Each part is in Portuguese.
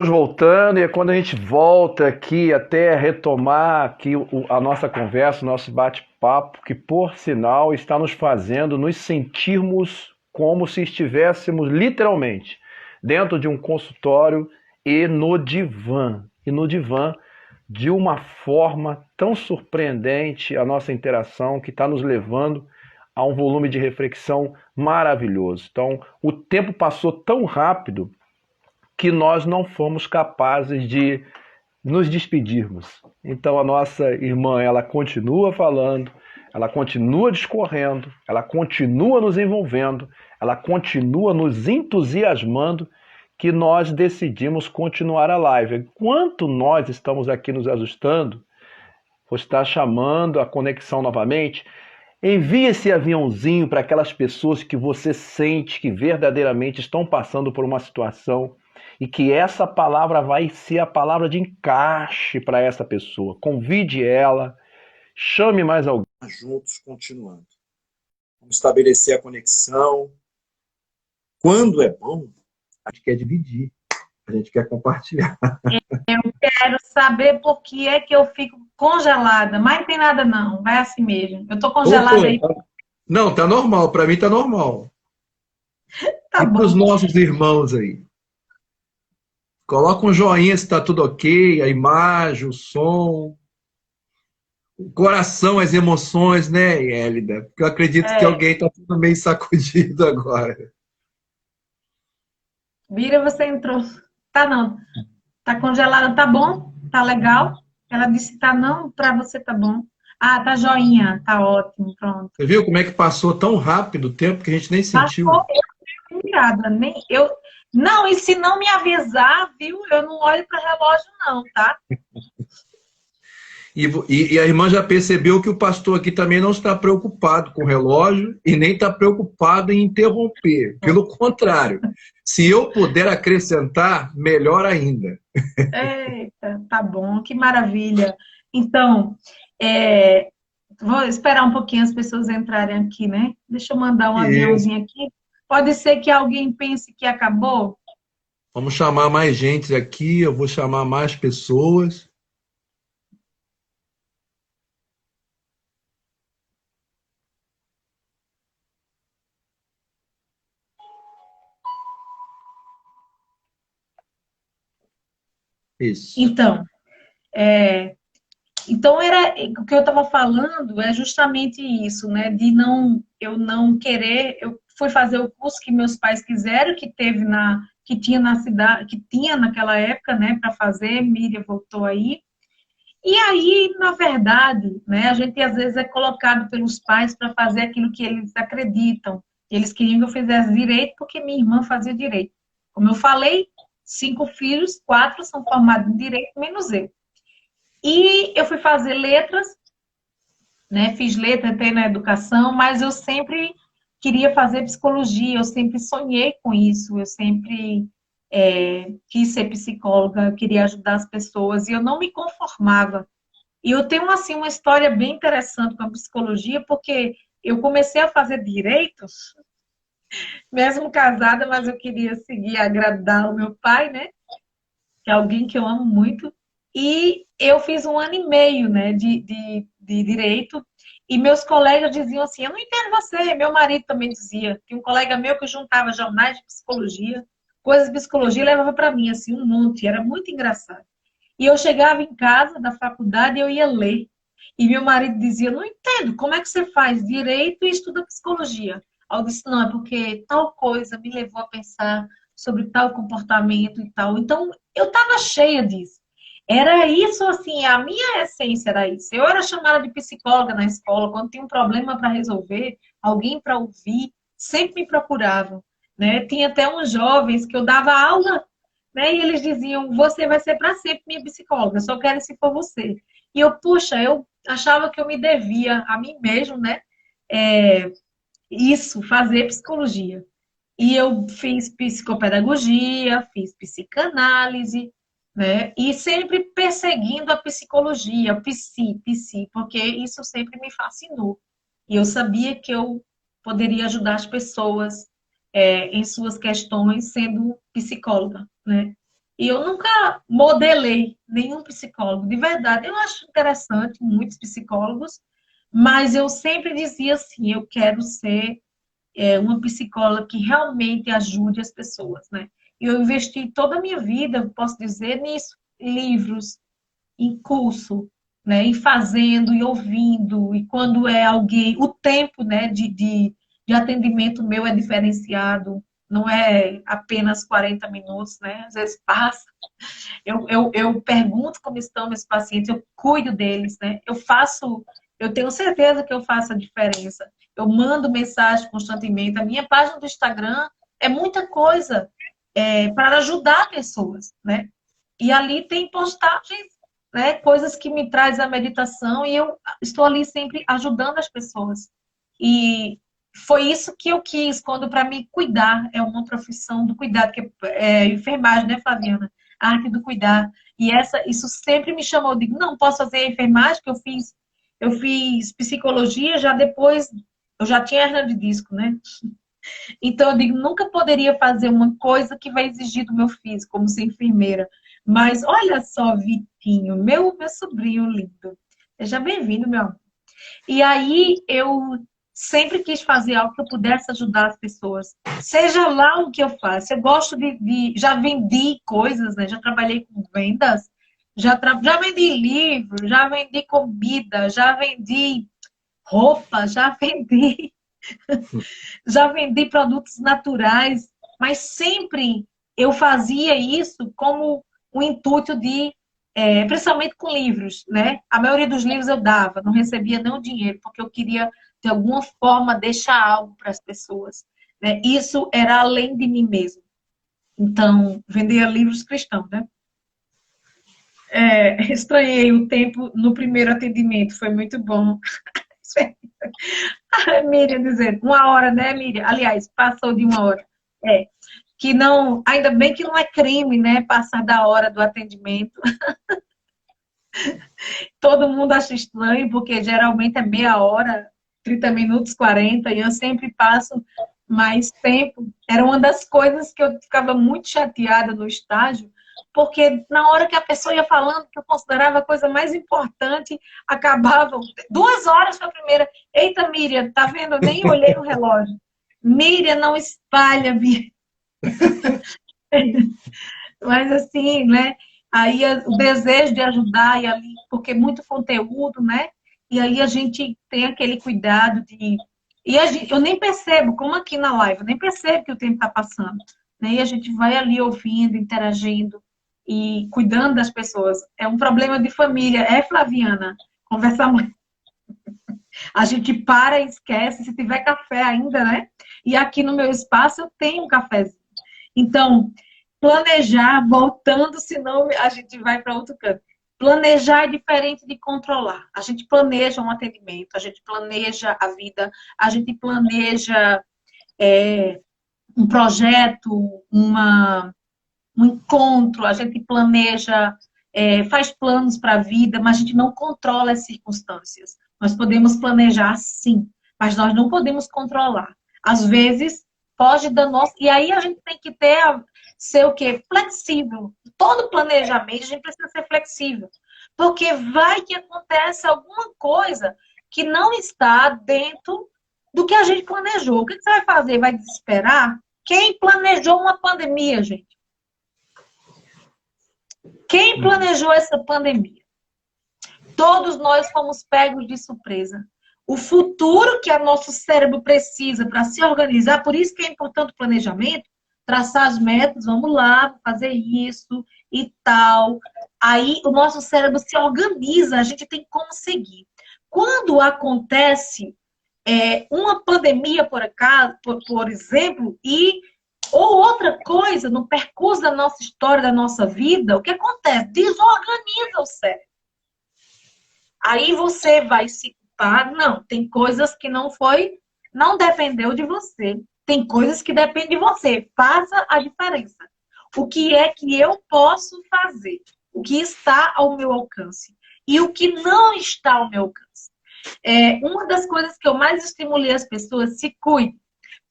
Voltando, e é quando a gente volta aqui até retomar aqui a nossa conversa, o nosso bate-papo, que por sinal está nos fazendo nos sentirmos como se estivéssemos literalmente dentro de um consultório e no divã. E no divã, de uma forma tão surpreendente, a nossa interação que está nos levando a um volume de reflexão maravilhoso. Então, o tempo passou tão rápido que nós não fomos capazes de nos despedirmos. Então a nossa irmã, ela continua falando, ela continua discorrendo, ela continua nos envolvendo, ela continua nos entusiasmando, que nós decidimos continuar a live. Enquanto nós estamos aqui nos ajustando, você está chamando a conexão novamente, envie esse aviãozinho para aquelas pessoas que você sente que verdadeiramente estão passando por uma situação e que essa palavra vai ser a palavra de encaixe para essa pessoa. Convide ela, chame mais alguém. Juntos continuando. Vamos estabelecer a conexão. Quando é bom, a gente quer dividir, a gente quer compartilhar. Eu quero saber por que é que eu fico congelada. Mas não tem nada não, vai assim mesmo. Eu tô congelada Voltou. aí, Não, tá normal, para mim tá normal. tá E para os bom. nossos irmãos aí? Coloca um joinha se está tudo ok, a imagem, o som, o coração, as emoções, né, Hélida? Porque eu acredito que É, alguém está tudo meio sacudido agora. Bira, você entrou. Tá não, tá congelada, tá bom? Tá legal? Ela disse tá não, pra você tá bom. Ah, tá joinha, tá ótimo, pronto. Você viu como é que passou tão rápido o tempo que a gente nem sentiu? Passou mirada, nem eu. Não, e se não me avisar, viu? Eu não olho para relógio não, tá? E a irmã já percebeu que o pastor aqui também não está preocupado com o relógio e nem está preocupado em interromper. Pelo contrário, se eu puder acrescentar, melhor ainda. Eita, tá bom, que maravilha. Então, é, vou esperar um pouquinho as pessoas entrarem aqui, né? Deixa eu mandar um Isso. aviãozinho aqui. Pode ser que alguém pense que acabou? Vamos chamar mais gente aqui, eu vou chamar mais pessoas. Isso. Então, é, então era o que eu estava falando é justamente isso, né? De não eu não querer, eu fui fazer o curso que meus pais quiseram, que tinha na cidade, que tinha naquela época, né, para fazer, Miriam voltou aí. E aí, na verdade, né, a gente às vezes é colocado pelos pais para fazer aquilo que eles acreditam. Eles queriam que eu fizesse direito porque minha irmã fazia direito. Como eu falei, 5 filhos, 4 são formados em direito, menos eu. E eu fui fazer letras, né? Fiz letra até na educação, mas eu sempre queria fazer psicologia, eu sempre sonhei com isso, eu sempre quis ser psicóloga, eu queria ajudar as pessoas e eu não me conformava. E eu tenho assim uma história bem interessante com a psicologia, porque eu comecei a fazer direitos, mesmo casada, mas eu queria seguir agradar o meu pai, né? Que é alguém que eu amo muito. E eu fiz 1 ano e meio, né, de direito. E meus colegas diziam assim: eu não entendo você. Meu marido também dizia. Tinha um colega meu que juntava jornais de psicologia, coisas de psicologia, e levava para mim, assim, um monte. Era muito engraçado. E eu chegava em casa da faculdade e eu ia ler. E meu marido dizia: não entendo, como é que você faz direito e estuda psicologia? Aí eu disse: não, é porque tal coisa me levou a pensar sobre tal comportamento e tal. Então, eu estava cheia disso. Era isso, assim, a minha essência era isso. Eu era chamada de psicóloga na escola, quando tinha um problema para resolver, alguém para ouvir, sempre me procuravam. Né? Tinha até uns jovens que eu dava aula, né? E eles diziam: você vai ser para sempre minha psicóloga, só quero se for você. E eu, puxa, eu achava que eu me devia a mim mesmo, né? É, isso, fazer psicologia. E eu fiz psicopedagogia, fiz psicanálise, né? E sempre perseguindo a psicologia, o porque isso sempre me fascinou. E eu sabia que eu poderia ajudar as pessoas em suas questões sendo psicóloga, né? E eu nunca modelei nenhum psicólogo, de verdade. Eu acho interessante muitos psicólogos, mas eu sempre dizia assim, eu quero ser uma psicóloga que realmente ajude as pessoas, né? E eu investi toda a minha vida, posso dizer, nisso, em livros, em curso, né? E fazendo, e ouvindo, e quando é alguém, o tempo, né, de atendimento meu é diferenciado, não é apenas 40 minutos, né? Às vezes passa. Eu pergunto como estão meus pacientes, eu cuido deles, né? Eu tenho certeza que eu faço a diferença. Eu mando mensagem constantemente. A minha página do Instagram é muita coisa para ajudar pessoas, né? E ali tem postagens, né? Coisas que me trazem a meditação e eu estou ali sempre ajudando as pessoas. E foi isso que eu quis, quando para mim cuidar é uma profissão do cuidado, que é enfermagem, né, Flaviana? A arte do cuidar. E isso sempre me chamou. Eu digo, não posso fazer enfermagem, que eu fiz psicologia, já depois, eu já tinha hernia de disco, né? Então, eu digo, nunca poderia fazer uma coisa que vai exigir do meu físico, como ser enfermeira. Mas olha só, Vitinho, meu sobrinho lindo. Seja bem-vindo, meu amor. E aí, eu sempre quis fazer algo que eu pudesse ajudar as pessoas. Seja lá o que eu faço. Eu gosto já vendi coisas, né? Já trabalhei com vendas. Já vendi livro, já vendi comida, já vendi roupa, já vendi produtos naturais, mas sempre eu fazia isso como o intuito principalmente com livros, né? A maioria dos livros eu dava, não recebia nenhum dinheiro, porque eu queria, de alguma forma, deixar algo para as pessoas, né? Isso era além de mim mesmo. Então, vendia livros cristãos, né? Estranhei o tempo no primeiro atendimento, foi muito bom. Miriam dizendo, 1 hora, né, Miriam? Aliás, passou de 1 hora. É, que não, ainda bem que não é crime, né, passar da hora do atendimento. Todo mundo acha estranho, porque geralmente é meia hora, 30 minutos, 40, e eu sempre passo mais tempo. Era uma das coisas que eu ficava muito chateada no estágio, porque na hora que a pessoa ia falando, que eu considerava a coisa mais importante, acabavam. 2 horas foi a primeira. Eita, Miriam, tá vendo? Eu nem olhei no relógio. Miriam, não espalha, Miriam. Mas assim, né? Aí o desejo de ajudar, e ali, porque é muito conteúdo, né? E aí a gente tem aquele cuidado de. Eu nem percebo, como aqui na live, eu nem percebo que o tempo está passando. Né? E a gente vai ali ouvindo, interagindo e cuidando das pessoas. É um problema de família, Flaviana? Conversar muito. A gente para e esquece, se tiver café ainda, né? E aqui no meu espaço eu tenho um cafezinho. Então, planejar, voltando, senão a gente vai para outro canto. Planejar é diferente de controlar. A gente planeja um atendimento, a gente planeja a vida, a gente planeja um projeto, um encontro, a gente planeja, faz planos para a vida, mas a gente não controla as circunstâncias. Nós podemos planejar sim, mas nós não podemos controlar. Às vezes, foge da nossa. E aí a gente tem que ser o quê? Flexível. Todo planejamento a gente precisa ser flexível. Porque vai que acontece alguma coisa que não está dentro do que a gente planejou. O que você vai fazer? Vai desesperar? Quem planejou uma pandemia, gente? Quem planejou essa pandemia? Todos nós fomos pegos de surpresa. O futuro que o nosso cérebro precisa para se organizar, por isso que é importante o planejamento, traçar as metas, vamos lá, fazer isso e tal. Aí o nosso cérebro se organiza, a gente tem como seguir. Quando acontece uma pandemia, por exemplo, ou outra coisa no percurso da nossa história, da nossa vida, o que acontece? Desorganiza o cérebro. Aí você vai se culpar. Não, tem coisas que não dependeu de você. Tem coisas que dependem de você. Faça a diferença. O que é que eu posso fazer? O que está ao meu alcance? E o que não está ao meu alcance? Uma das coisas que eu mais estimulei as pessoas, se cuide.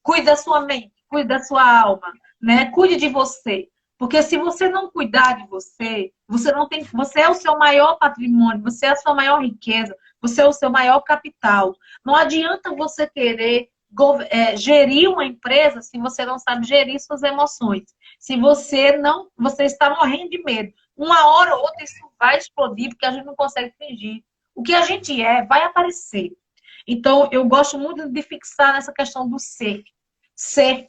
Cuide da sua mente, cuide da sua alma, né? Cuide de você. Porque se você não cuidar de você, você não tem, você é o seu maior patrimônio, você é a sua maior riqueza, você é o seu maior capital. Não adianta você querer gerir uma empresa se você não sabe gerir suas emoções. Se você não, você está morrendo de medo. Uma hora ou outra isso vai explodir porque a gente não consegue fingir. O que a gente é vai aparecer. Então, eu gosto muito de fixar nessa questão do ser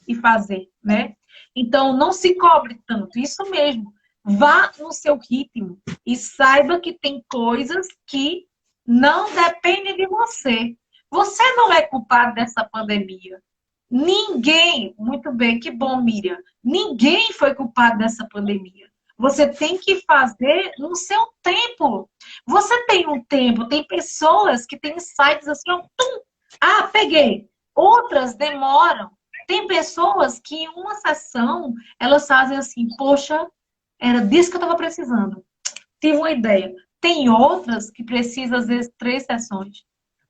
e fazer, né? Então, não se cobre tanto, isso mesmo. Vá no seu ritmo e saiba que tem coisas que não dependem de você. Você não é culpado dessa pandemia. Ninguém, muito bem, que bom, Miriam. Ninguém foi culpado dessa pandemia. Você tem que fazer no seu tempo. Você tem um tempo, tem pessoas que têm sites assim, ó, tum, ah, peguei. Outras demoram. Tem pessoas que em uma sessão, elas fazem assim, poxa, era disso que eu estava precisando. Tive uma ideia. Tem outras que precisam, às vezes, 3 sessões,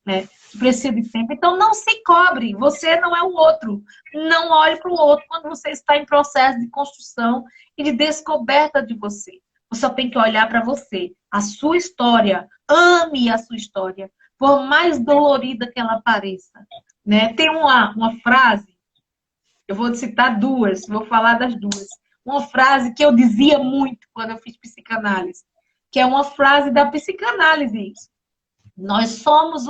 né? Precisa de tempo. Então, não se cobre. Você não é o outro. Não olhe para o outro quando você está em processo de construção e de descoberta de você. Você só tem que olhar para você. A sua história. Ame a sua história. Por mais dolorida que ela pareça. Né? Tem uma frase, eu vou citar duas, vou falar das duas. Uma frase que eu dizia muito quando eu fiz psicanálise, que é uma frase da psicanálise. Nós somos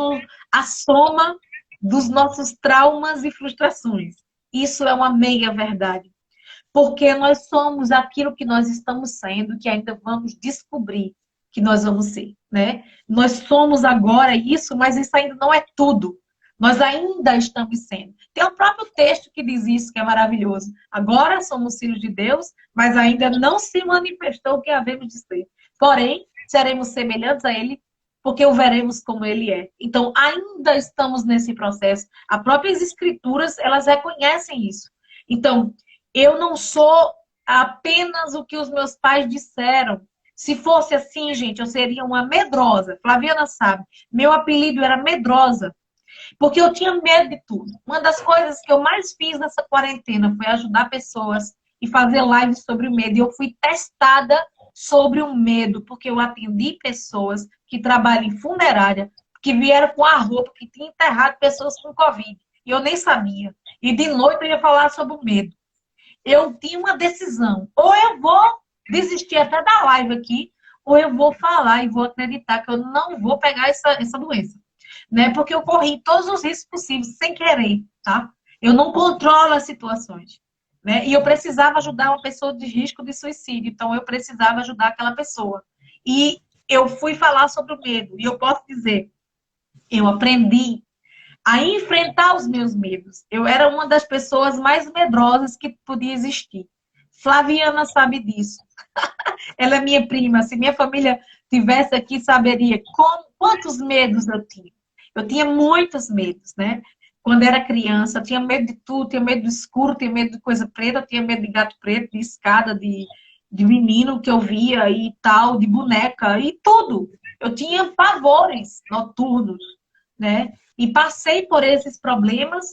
a soma dos nossos traumas e frustrações. Isso é uma meia verdade. Porque nós somos aquilo que nós estamos sendo, que ainda vamos descobrir que nós vamos ser, né? Nós somos agora isso, mas isso ainda não é tudo. Nós ainda estamos sendo. Tem o próprio texto que diz isso, que é maravilhoso. Agora somos filhos de Deus, mas ainda não se manifestou o que havemos de ser. Porém, seremos semelhantes a Ele, porque o veremos como Ele é. Então, ainda estamos nesse processo. As próprias escrituras, elas reconhecem isso. Então, eu não sou apenas o que os meus pais disseram. Se fosse assim, gente, eu seria uma medrosa. Flaviana sabe. Meu apelido era Medrosa. Porque eu tinha medo de tudo. Uma das coisas que eu mais fiz nessa quarentena foi ajudar pessoas e fazer lives sobre o medo. E eu fui testada sobre o medo, porque eu atendi pessoas que trabalham em funerária, que vieram com a roupa que tinha enterrado pessoas com Covid. E eu nem sabia. E de noite eu ia falar sobre o medo. Eu tinha uma decisão. Ou eu vou desistir até da live aqui, ou eu vou falar e vou acreditar que eu não vou pegar essa doença. Né? Porque eu corri todos os riscos possíveis, sem querer, tá? Eu não controlo as situações. Né? E eu precisava ajudar uma pessoa de risco de suicídio. Então, eu precisava ajudar aquela pessoa. E eu fui falar sobre o medo. E eu posso dizer, eu aprendi a enfrentar os meus medos. Eu era uma das pessoas mais medrosas que podia existir. Flaviana sabe disso. Ela é minha prima. Se minha família tivesse aqui, saberia quantos medos eu tinha. Eu tinha muitos medos, né? Quando era criança, eu tinha medo de tudo, tinha medo do escuro, tinha medo de coisa preta, tinha medo de gato preto, de escada, de menino que eu via e tal, de boneca e tudo. Eu tinha pavores noturnos, né? E passei por esses problemas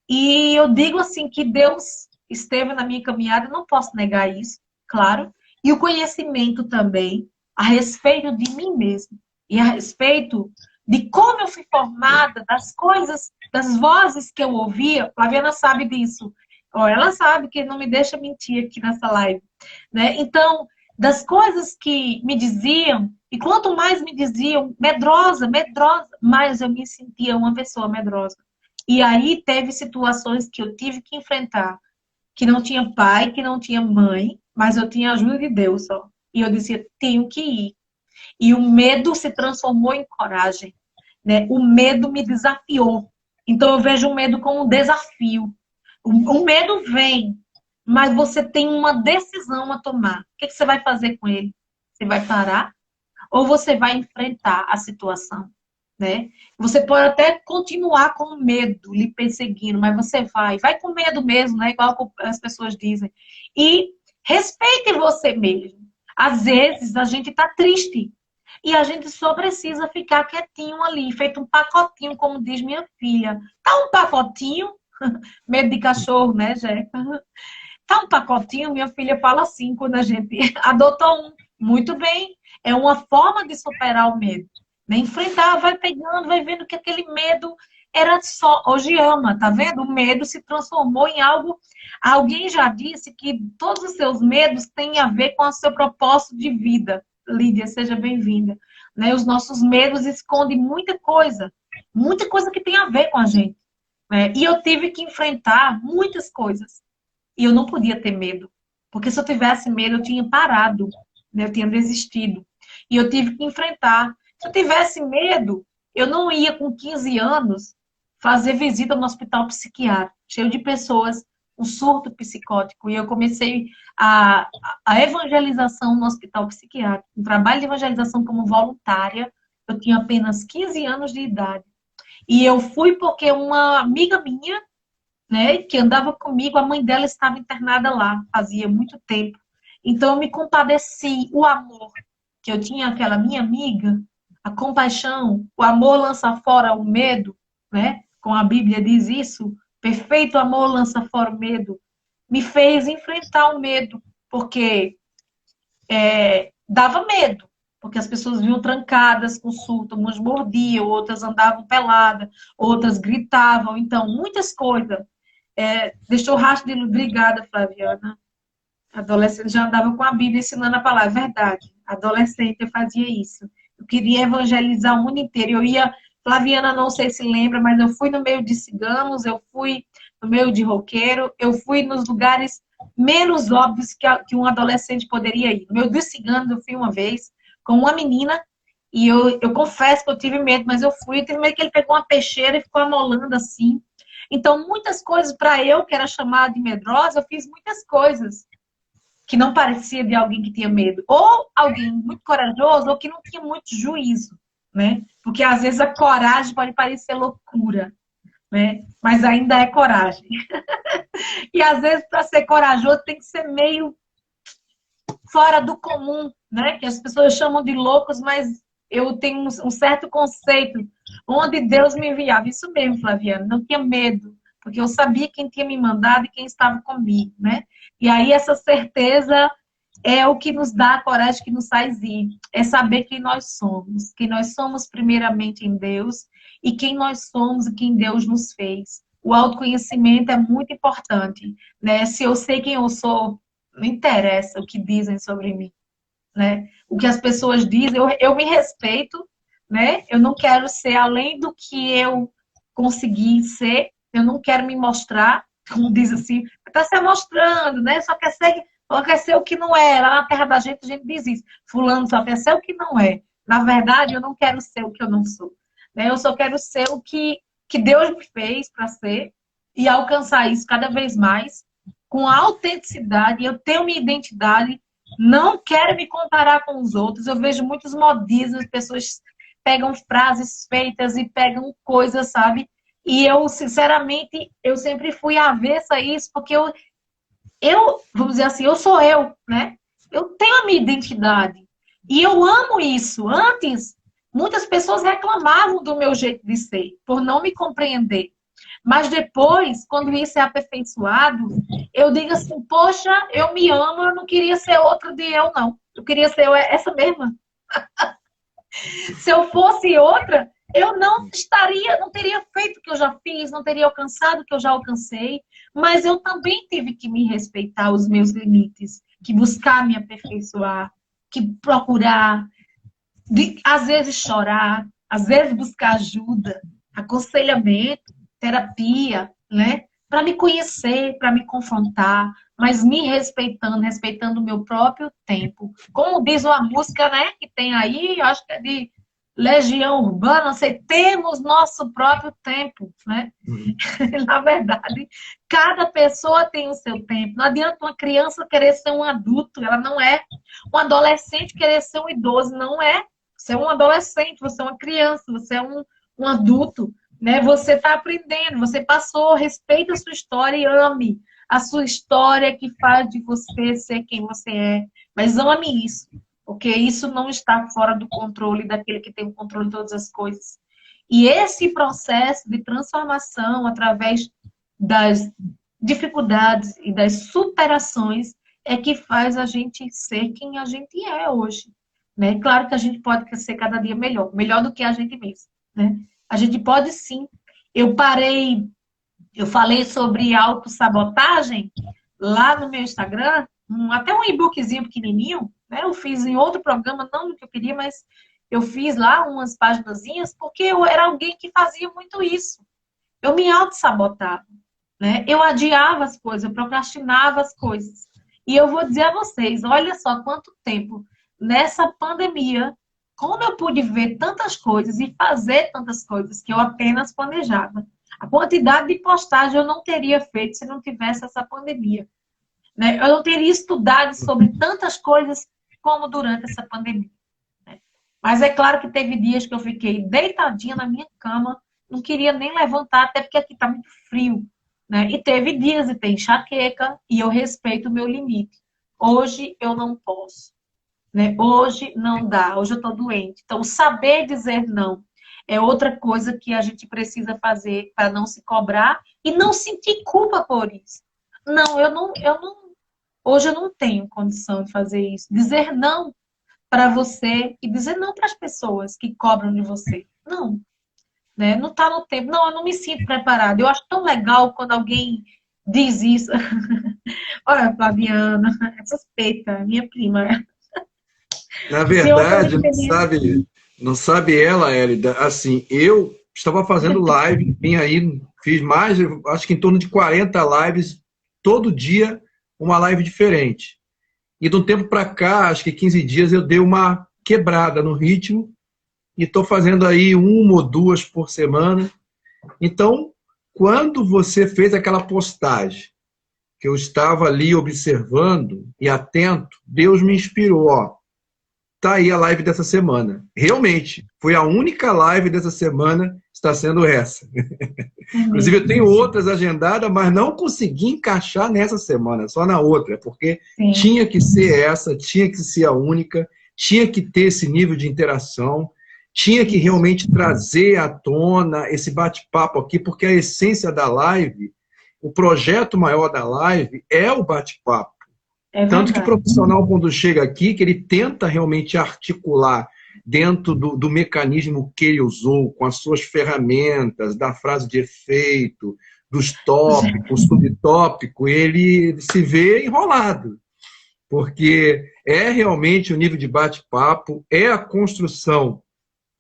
e eu digo assim que Deus esteve na minha caminhada, não posso negar isso, claro. E o conhecimento também a respeito de mim mesmo e a respeito de como eu fui formada, das coisas, das vozes que eu ouvia. A Flaviana sabe disso. Ela sabe que não me deixa mentir aqui nessa live. Né? Então, das coisas que me diziam, e quanto mais me diziam, medrosa, medrosa, mais eu me sentia uma pessoa medrosa. E aí teve situações que eu tive que enfrentar, que não tinha pai, que não tinha mãe, mas eu tinha a ajuda de Deus só. E eu dizia, tenho que ir. E o medo se transformou em coragem. Né? O medo me desafiou. Então eu vejo o medo como um desafio. O medo vem, mas você tem uma decisão a tomar. O que você vai fazer com ele? Você vai parar? Ou você vai enfrentar a situação? Né? Você pode até continuar com o medo lhe perseguindo, mas você vai com medo mesmo, né? Igual as pessoas dizem. E respeite você mesmo. Às vezes a gente está triste. E a gente só precisa ficar quietinho ali, feito um pacotinho, como diz minha filha. Tá um pacotinho? Medo de cachorro, né, Jeca? Tá um pacotinho, minha filha fala assim, quando a gente adotou um. Muito bem, é uma forma de superar o medo. Né? Enfrentar, vai pegando, vai vendo que aquele medo era só... Hoje ama, tá vendo? O medo se transformou em algo... Alguém já disse que todos os seus medos têm a ver com o seu propósito de vida. Lídia, seja bem-vinda. Né? Os nossos medos escondem muita coisa que tem a ver com a gente. Né? E eu tive que enfrentar muitas coisas. E eu não podia ter medo. Porque se eu tivesse medo, eu tinha parado. Né? Eu tinha desistido. E eu tive que enfrentar. Se eu tivesse medo, eu não ia com 15 anos fazer visita no hospital psiquiátrico, cheio de pessoas, um surto psicótico. E eu comecei a evangelização no hospital psiquiátrico, um trabalho de evangelização como voluntária. Eu tinha apenas 15 anos de idade. E eu fui porque uma amiga minha, né, que andava comigo, a mãe dela estava internada lá, fazia muito tempo. Então eu me compadeci, o amor que eu tinha aquela minha amiga, a compaixão, o amor lança fora o medo, né? Como a Bíblia diz isso, perfeito amor lança fora o medo, me fez enfrentar o medo, porque dava medo, porque as pessoas vinham trancadas com surto, umas mordiam, outras andavam peladas, outras gritavam, então muitas coisas. Deixou rastro de luz. Obrigada, Flaviana. Adolescente já andava com a Bíblia ensinando a palavra. Verdade. Adolescente eu fazia isso. Eu queria evangelizar o mundo inteiro. Eu ia, Flaviana, não sei se lembra, mas eu fui no meio de ciganos, eu fui no meio de roqueiro, eu fui nos lugares menos óbvios que um adolescente poderia ir. No meio dos ciganos eu fui uma vez com uma menina e eu confesso que eu tive medo, mas eu fui. Eu tive medo que ele pegou uma peixeira e ficou amolando assim. Então, muitas coisas para eu, que era chamada de medrosa, eu fiz muitas coisas que não parecia de alguém que tinha medo. Ou alguém muito corajoso, ou que não tinha muito juízo, né? Porque às vezes a coragem pode parecer loucura, né? Mas ainda é coragem. E às vezes para ser corajoso tem que ser meio fora do comum, né? Que as pessoas chamam de loucos, mas eu tenho um certo conceito onde Deus me enviava. Isso mesmo, Flaviana, não tinha medo, porque eu sabia quem tinha me mandado e quem estava comigo, né? E aí essa certeza é o que nos dá a coragem, que nos faz ir. É saber quem nós somos primeiramente em Deus e quem nós somos e quem Deus nos fez. O autoconhecimento é muito importante, né? Se eu sei quem eu sou, não interessa o que dizem sobre mim, né? O que as pessoas dizem, eu me respeito, né? Eu não quero ser além do que eu consegui ser, eu não quero me mostrar, como diz assim, está se mostrando, né? Só quer ser o que não é. Lá na terra da gente, a gente diz isso. Fulano só quer ser o que não é. Na verdade, eu não quero ser o que eu não sou. Né? Eu só quero ser o que Deus me fez para ser e alcançar isso cada vez mais com autenticidade. Eu tenho minha identidade, não quero me comparar com os outros. Eu vejo muitos modismos, pessoas pegam frases feitas e pegam coisas, sabe? E eu, sinceramente, eu sempre fui avessa a isso, porque vamos dizer assim, eu sou eu, né? Eu tenho a minha identidade. E eu amo isso. Antes, muitas pessoas reclamavam do meu jeito de ser, por não me compreender. Mas depois, quando isso é aperfeiçoado, eu digo assim, poxa, eu me amo, eu não queria ser outra de eu, não. Eu queria ser essa mesma. Se eu fosse outra, eu não teria feito o que eu já fiz, não teria alcançado o que eu já alcancei, mas eu também tive que me respeitar os meus limites, que buscar me aperfeiçoar, que procurar, às vezes chorar, às vezes buscar ajuda, aconselhamento, terapia, né? Para me conhecer, para me confrontar, mas me respeitando, respeitando o meu próprio tempo. Como diz uma música, né, que tem aí, eu acho que é de Legião Urbana, não sei, temos nosso próprio tempo, né? Na verdade, cada pessoa tem o seu tempo. Não adianta uma criança querer ser um adulto, ela não é. Um adolescente querer ser um idoso, não é. Você é um adolescente, você é uma criança, você é um adulto, né? Você está aprendendo, você passou, respeita a sua história e ame a sua história que faz de você ser quem você é. Mas ame isso, porque isso não está fora do controle daquele que tem o controle de todas as coisas. E esse processo de transformação através dificuldades e das superações é que faz a gente ser quem a gente é hoje, né? Claro que a gente pode ser cada dia melhor, melhor do que a gente mesmo, né? A gente pode sim. Eu falei sobre autossabotagem lá no meu Instagram, até um e-bookzinho pequenininho, né? Eu fiz em outro programa, não no que eu queria, mas eu fiz lá umas paginazinhas, porque eu era alguém que fazia muito isso. Eu me autossabotava, né? Eu adiava as coisas, eu procrastinava as coisas. E eu vou dizer a vocês, olha só quanto tempo nessa pandemia, como eu pude ver tantas coisas e fazer tantas coisas que eu apenas planejava. A quantidade de postagem eu não teria feito se não tivesse essa pandemia, né? Eu não teria estudado sobre tantas coisas como durante essa pandemia, né? Mas é claro que teve dias que eu fiquei deitadinha na minha cama, não queria nem levantar, até porque aqui está muito frio, né? E teve dias de ter enxaqueca e eu respeito o meu limite. Hoje eu não posso, né? Hoje não dá, hoje eu estou doente. Então, saber dizer não é outra coisa que a gente precisa fazer para não se cobrar e não sentir culpa por isso. Não, hoje eu não tenho condição de fazer isso. Dizer não para você e dizer não para as pessoas que cobram de você. Não, né? Não está no tempo. Não, eu não me sinto preparada. Eu acho tão legal quando alguém diz isso. Olha, Flaviana, é suspeita, minha prima. Na Tem outra verdade, experiência. não sabe ela, Hélida, assim, eu estava fazendo live, vim aí, fiz mais, acho que em torno de 40 lives, todo dia uma live diferente. E de um tempo para cá, acho que 15 dias, eu dei uma quebrada no ritmo e estou fazendo aí uma ou duas por semana. Então, quando você fez aquela postagem, que eu estava ali observando e atento, Deus me inspirou, ó. Tá aí a live dessa semana. Realmente, foi a única live dessa semana, está sendo essa. Inclusive, eu tenho outras agendadas, mas não consegui encaixar nessa semana, só na outra, porque Sim. tinha que ser essa, tinha que ser a única, tinha que ter esse nível de interação, tinha que realmente trazer à tona esse bate-papo aqui, porque a essência da live, o projeto maior da live é o bate-papo. É Tanto que o verdade. profissional, quando chega aqui, que ele tenta realmente articular dentro do mecanismo que ele usou, com as suas ferramentas, da frase de efeito, dos tópicos, subtópico, ele se vê enrolado. Porque é realmente o nível de bate-papo, é a construção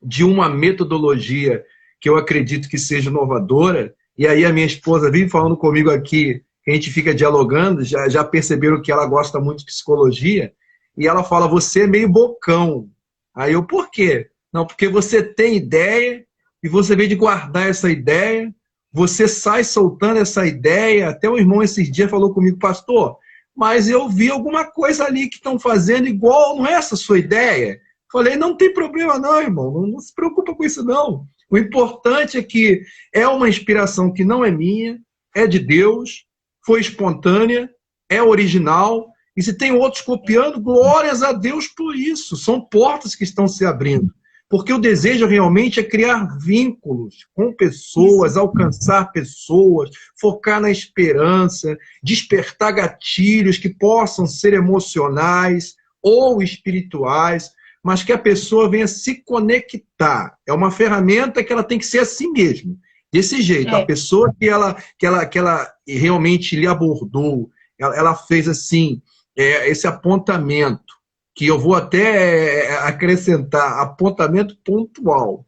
de uma metodologia que eu acredito que seja inovadora. E aí a minha esposa vive falando comigo aqui, a gente fica dialogando, já perceberam que ela gosta muito de psicologia, e ela fala, você é meio bocão. Aí eu, por quê? Não, porque você tem ideia, e você vem de guardar essa ideia, você sai soltando essa ideia, até o irmão esses dias falou comigo, pastor, mas eu vi alguma coisa ali que estão fazendo igual, não é essa a sua ideia? Falei, não tem problema não, irmão, não se preocupa com isso não. O importante é que é uma inspiração que não é minha, é de Deus, foi espontânea, é original, e se tem outros copiando, glórias a Deus por isso. São portas que estão se abrindo. Porque o desejo realmente é criar vínculos com pessoas, alcançar pessoas, focar na esperança, despertar gatilhos que possam ser emocionais ou espirituais, mas que a pessoa venha se conectar. É uma ferramenta que ela tem que ser assim mesmo. Desse jeito, a pessoa que ela realmente lhe abordou, ela fez assim, esse apontamento, que eu vou até acrescentar, apontamento pontual,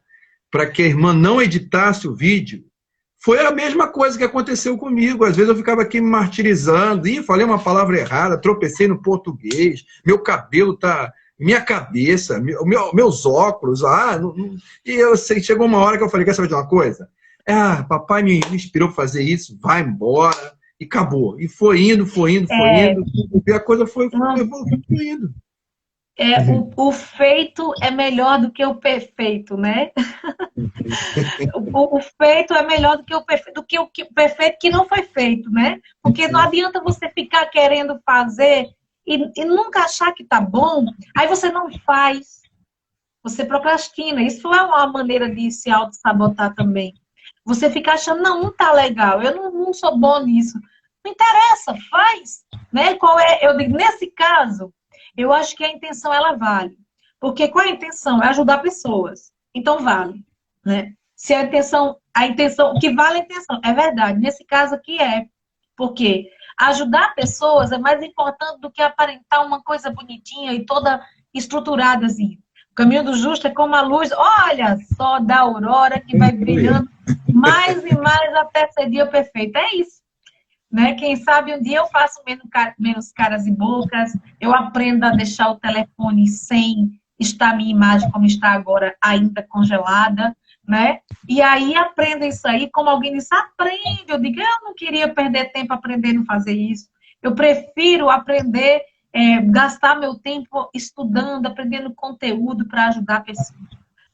para que a irmã não editasse o vídeo, foi a mesma coisa que aconteceu comigo. Às vezes eu ficava aqui me martirizando, falei uma palavra errada, tropecei no português, meu cabelo tá... minha cabeça, meus óculos, e eu sei, chegou uma hora que eu falei, quer saber de uma coisa? Papai me inspirou a fazer isso, vai embora, e acabou. E foi indo, e a coisa foi indo. O feito é melhor do que o perfeito, né? O feito é melhor do que o perfeito, perfeito que não foi feito, né? Porque não adianta você ficar querendo fazer e nunca achar que tá bom, aí você não faz, você procrastina. Isso é uma maneira de se auto-sabotar também. Você fica achando, não tá legal, eu não sou bom nisso. Não interessa, faz. Né? Qual é? Eu digo, nesse caso, eu acho que a intenção, ela vale. Porque qual é a intenção? É ajudar pessoas. Então, vale. Né? Se a intenção, o que vale é a intenção. É verdade. Nesse caso aqui é. Porque ajudar pessoas é mais importante do que aparentar uma coisa bonitinha e toda estruturada assim. O caminho do justo é como a luz, olha só, da aurora que vai brilhando mais e mais até ser dia perfeito. É isso. Né? Quem sabe um dia eu faço menos caras e bocas, eu aprendo a deixar o telefone sem estar minha imagem como está agora, ainda congelada, né? E aí aprendo isso aí, como alguém disse, aprende. Eu digo, eu não queria perder tempo aprendendo a fazer isso. Eu prefiro aprender, gastar meu tempo estudando, aprendendo conteúdo para ajudar pessoas.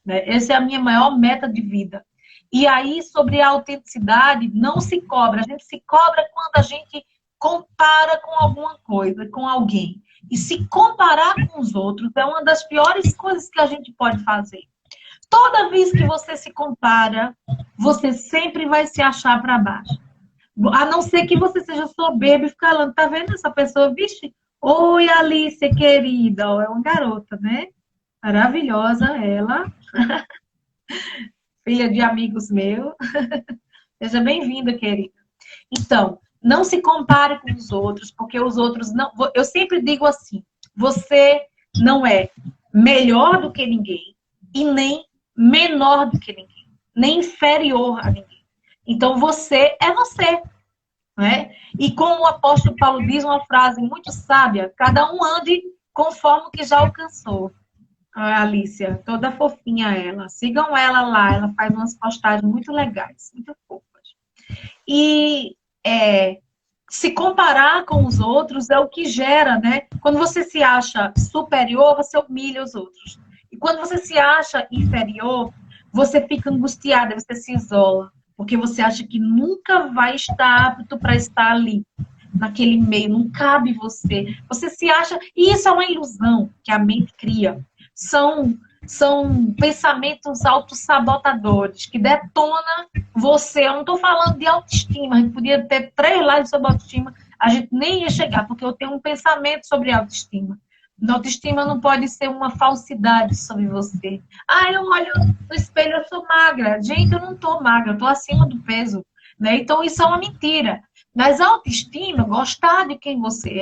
Né? Essa é a minha maior meta de vida. E aí, sobre a autenticidade, não se cobra. A gente se cobra quando a gente compara com alguma coisa, com alguém. E se comparar com os outros é uma das piores coisas que a gente pode fazer. Toda vez que você se compara, você sempre vai se achar para baixo. A não ser que você seja soberbo e ficar falando, tá vendo essa pessoa? Vixe, oi, Alice, querida. É uma garota, né? Maravilhosa ela. Filha de amigos meus. Seja bem-vinda, querida. Então, não se compare com os outros, porque os outros não... Eu sempre digo assim, você não é melhor do que ninguém e nem menor do que ninguém, nem inferior a ninguém. Então, você é você. Né? E como o apóstolo Paulo diz uma frase muito sábia, cada um ande conforme o que já alcançou. A Alicia, toda fofinha ela. Sigam ela lá, ela faz umas postagens muito legais, muito fofas. E se comparar com os outros é o que gera, né? Quando você se acha superior, você humilha os outros. E quando você se acha inferior, você fica angustiada, você se isola. Porque você acha que nunca vai estar apto para estar ali, naquele meio, não cabe você. Você se acha... E isso é uma ilusão que a mente cria. São pensamentos autossabotadores que detonam você. Eu não estou falando de autoestima. A gente podia ter 3 lives sobre autoestima. A gente nem ia chegar, porque eu tenho um pensamento sobre autoestima. Autoestima não pode ser uma falsidade sobre você. Ah, eu olho no espelho, eu sou magra. Gente, eu não estou magra, eu estou acima do peso. Né? Então, isso é uma mentira. Mas a autoestima, gostar de quem você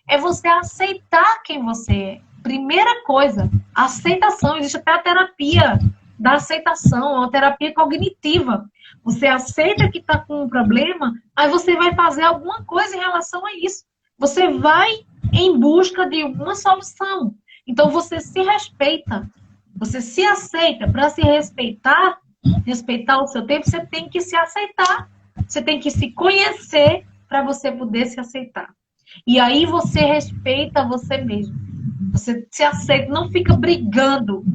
é você aceitar quem você é. Primeira coisa, aceitação. Existe até a terapia da aceitação, uma terapia cognitiva. Você aceita que está com um problema, aí você vai fazer alguma coisa em relação a isso. Você vai em busca de uma solução. Então, você se respeita. Você se aceita. Para se respeitar, respeitar o seu tempo, você tem que se aceitar. Você tem que se conhecer para você poder se aceitar. E aí você respeita você mesmo. Você se aceita, não fica brigando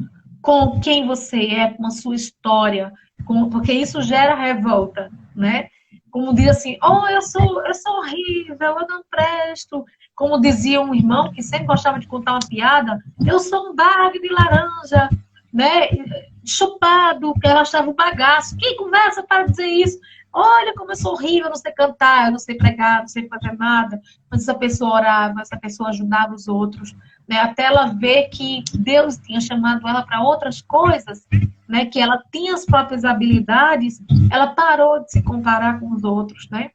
com quem você é, com a sua história, porque isso gera revolta, né? Como diz assim, oh, eu sou horrível, eu não presto. Como dizia um irmão que sempre gostava de contar uma piada, eu sou um bago de laranja, né? Chupado, que ela achava um bagaço. Que conversa para dizer isso? Olha como eu sou horrível, eu não sei cantar, eu não sei pregar, não sei fazer nada. Mas essa pessoa orava, essa pessoa ajudava os outros, né? Até ela ver que Deus tinha chamado ela para outras coisas, né? Que ela tinha as próprias habilidades, ela parou de se comparar com os outros, né?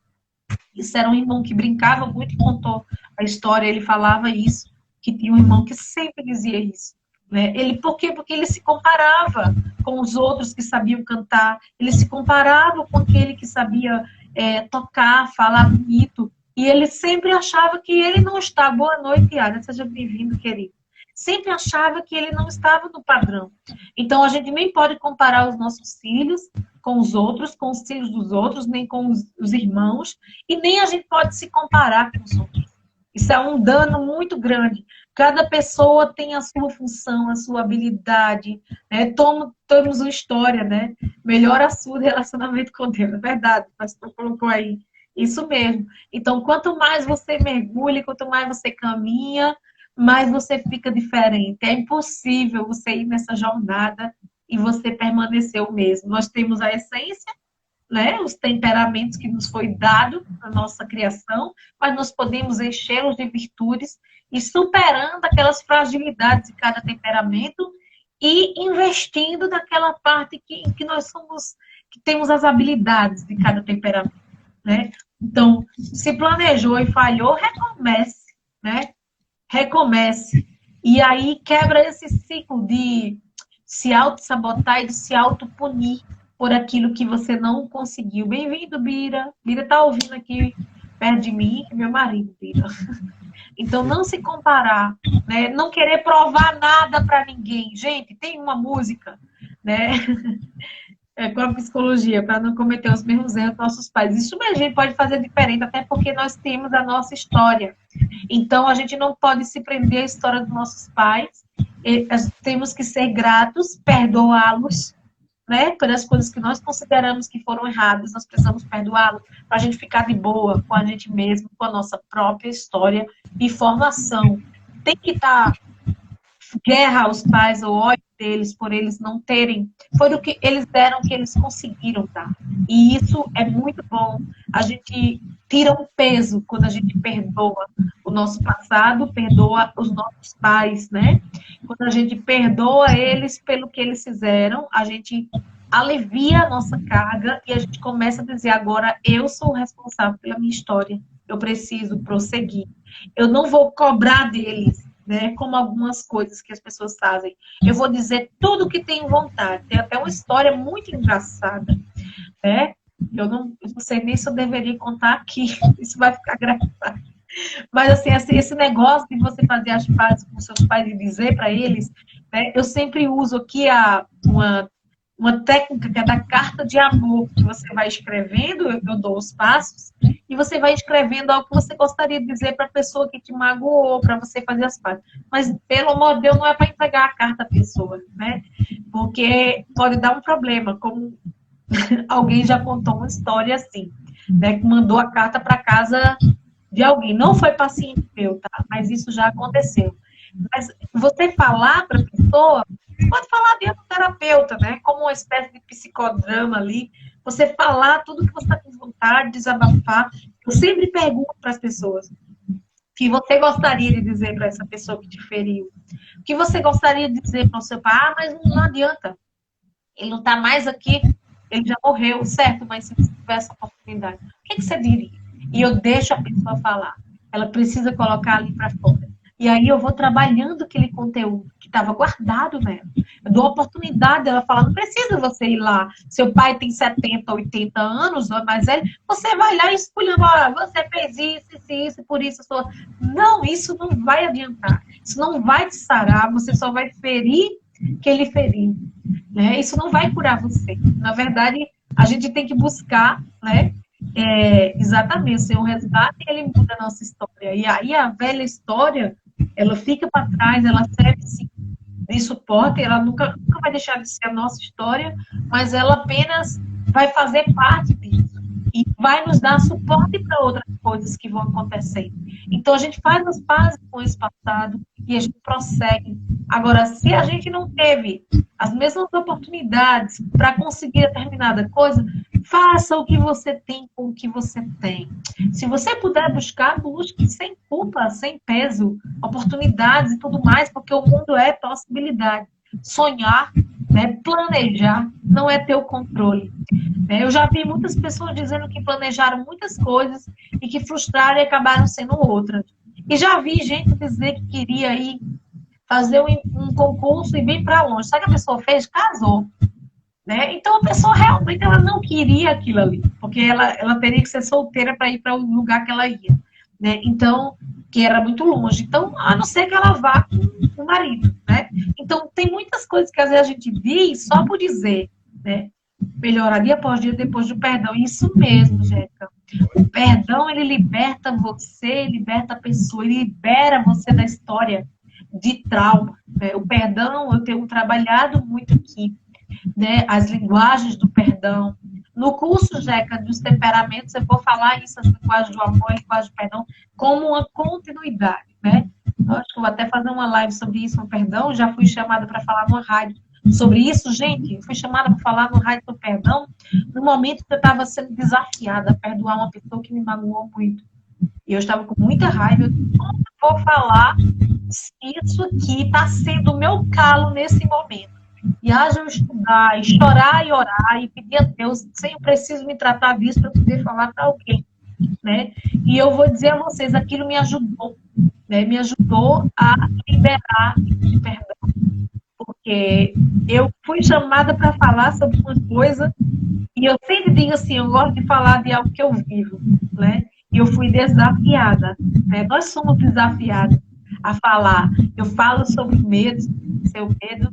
Isso era um irmão que brincava muito e contou a história, ele falava isso, que tinha um irmão que sempre dizia isso. Né? Por quê? Porque ele se comparava com os outros que sabiam cantar, ele se comparava com aquele que sabia tocar, falar bonito, e ele sempre achava que ele não estava. Boa noite, Yara, seja bem-vindo, querido. Sempre achava que ele não estava no padrão. Então, a gente nem pode comparar os nossos filhos com os outros, com os filhos dos outros, nem com os irmãos, e nem a gente pode se comparar com os outros. Isso é um dano muito grande. Cada pessoa tem a sua função, a sua habilidade. Né? Temos uma história, né? Melhora a sua relacionamento com Deus. É verdade, o pastor colocou aí. Isso mesmo. Então, quanto mais você mergulha, quanto mais você caminha, mais você fica diferente. É impossível você ir nessa jornada e você permanecer o mesmo. Nós temos a essência né, os temperamentos que nos foi dado na nossa criação, mas nós podemos enchê-los de virtudes e superando aquelas fragilidades de cada temperamento e investindo naquela parte que nós somos, que temos as habilidades de cada temperamento, né? Então, se planejou e falhou, recomece, né? Recomece. E aí quebra esse ciclo de se auto-sabotar e de se auto-punir por aquilo que você não conseguiu. Bem-vindo, Bira. Bira tá ouvindo aqui perto de mim, que é meu marido, Bira. Então, não se comparar, né? Não querer provar nada para ninguém. Gente, tem uma música, né? Com a psicologia, para não cometer os mesmos erros dos nossos pais. Isso a gente pode fazer diferente, até porque nós temos a nossa história. Então, a gente não pode se prender à história dos nossos pais. Temos que ser gratos, perdoá-los, né? Pelas coisas que nós consideramos que foram erradas, nós precisamos perdoá-los para a gente ficar de boa com a gente mesmo, com a nossa própria história e formação. Tem que estar guerra aos pais, ou ódio deles por eles não terem, foi o que eles deram, que eles conseguiram dar. E isso é muito bom. A gente tira um peso quando a gente perdoa o nosso passado, perdoa os nossos pais, né? Quando a gente perdoa eles pelo que eles fizeram, a gente alivia a nossa carga e a gente começa a dizer, agora eu sou o responsável pela minha história, eu preciso prosseguir. Eu não vou cobrar deles, né, como algumas coisas que as pessoas fazem. Eu vou dizer tudo o que tenho vontade. Tem até uma história muito engraçada, né? Eu não sei nem se eu deveria contar aqui. Isso vai ficar gravado. Mas, assim, esse negócio de você fazer as pazes com seus pais e dizer para eles, né, eu sempre uso aqui uma técnica que é da carta de amor, que você vai escrevendo, eu dou os passos, e você vai escrevendo algo que você gostaria de dizer para a pessoa que te magoou, para você fazer as pazes. Mas, pelo amor de Deus, não é para entregar a carta à pessoa, né? Porque pode dar um problema, como alguém já contou uma história assim, né? Que mandou a carta para casa de alguém. Não foi paciente meu, tá? Mas isso já aconteceu. Mas você falar para a pessoa, pode falar dentro do terapeuta, né? Como uma espécie de psicodrama ali. Você falar tudo que você está com vontade, desabafar. Eu sempre pergunto para as pessoas o que você gostaria de dizer para essa pessoa que te feriu. O que você gostaria de dizer para o seu pai? Ah, mas não adianta. Ele não está mais aqui. Ele já morreu, certo? Mas se você tivesse a oportunidade, o que você diria? E eu deixo a pessoa falar. Ela precisa colocar ali para fora. E aí eu vou trabalhando aquele conteúdo que estava guardado nela. Eu dou a oportunidade dela falar, não precisa você ir lá. Seu pai tem 70, 80 anos, não é mais velho. Você vai lá e esculhamba, você fez isso, por isso eu sou... Não, isso não vai adiantar. Isso não vai te sarar, você só vai ferir quem ele feriu. Né? Isso não vai curar você. Na verdade, a gente tem que buscar, né? Exatamente, ser um resgate e ele muda a nossa história. E aí a velha história, ela fica para trás, ela serve sim de suporte, ela nunca vai deixar de ser a nossa história, mas ela apenas vai fazer parte disso e vai nos dar suporte para outras coisas que vão acontecer. Então a gente faz as pazes com esse passado e a gente prossegue. Agora, se a gente não teve as mesmas oportunidades para conseguir determinada coisa, faça o que você tem com o que você tem. Se você puder buscar, busque sem culpa, sem peso, oportunidades e tudo mais, porque o mundo é possibilidade. Sonhar, né, planejar, não é ter o controle. Eu já vi muitas pessoas dizendo que planejaram muitas coisas e que frustraram e acabaram sendo outras. E já vi gente dizer que queria ir fazer um concurso e vir para longe. Sabe o que a pessoa fez? Casou. Né? Então a pessoa realmente ela não queria aquilo ali, porque ela teria que ser solteira para ir para o lugar que ela ia, né? Então, que era muito longe. Então, a não ser que ela vá com o marido, né? Então, tem muitas coisas que às vezes a gente diz só por dizer, né? Melhorar dia após dia depois do perdão. Isso mesmo, Jéssica. O perdão, ele liberta você, liberta a pessoa, ele libera você da história de trauma. Né? O perdão, eu tenho trabalhado muito aqui, né, as linguagens do perdão. No curso, Jeca, dos temperamentos, eu vou falar isso, as linguagens do amor e linguagem do perdão, como uma continuidade, né? Eu acho que eu vou até fazer uma live sobre isso, no perdão, já fui chamada para falar numa rádio sobre isso, gente. Eu fui chamada para falar no Rádio do Perdão, no momento que eu estava sendo desafiada a perdoar uma pessoa que me magoou muito. E eu estava com muita raiva. Eu disse, como eu vou falar se isso aqui está sendo o meu calo nesse momento? E haja eu estudar, e chorar e orar, e pedir a Deus, sem eu preciso me tratar disso para poder falar para alguém, né? E eu vou dizer a vocês, aquilo me ajudou, né? Me ajudou a liberar de perdão. Porque eu fui chamada para falar sobre uma coisa, e eu sempre digo assim, eu gosto de falar de algo que eu vivo, né? E eu fui desafiada, né? Nós somos desafiados a falar. Eu falo sobre medo, seu medo,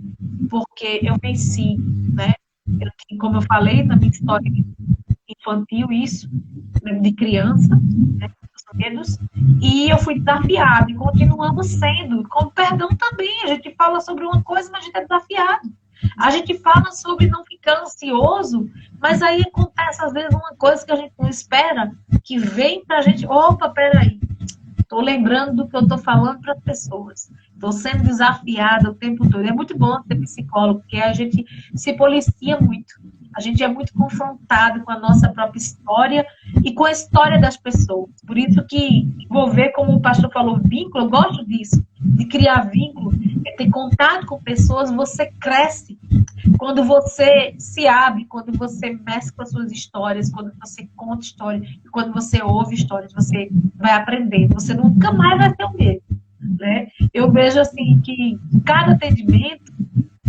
porque eu venci, né? Como eu falei na minha história infantil, isso, né? De criança, né? Os medos, e eu fui desafiada, e continuamos sendo. Com perdão também, a gente fala sobre uma coisa, mas a gente é desafiado. A gente fala sobre não ficar ansioso, mas aí acontece às vezes uma coisa que a gente não espera, que vem pra gente, opa, peraí, estou lembrando do que eu estou falando para as pessoas. Estou sendo desafiada o tempo todo. É muito bom ser psicólogo, porque a gente se policia muito. A gente é muito confrontado com a nossa própria história e com a história das pessoas. Por isso que envolver, como o pastor falou, vínculo, eu gosto disso, de criar vínculo, é ter contato com pessoas, você cresce. Quando você se abre, quando você mescla suas histórias, quando você conta histórias, quando você ouve histórias, você vai aprender. Você nunca mais vai ter o mesmo, né? Eu vejo assim que cada atendimento,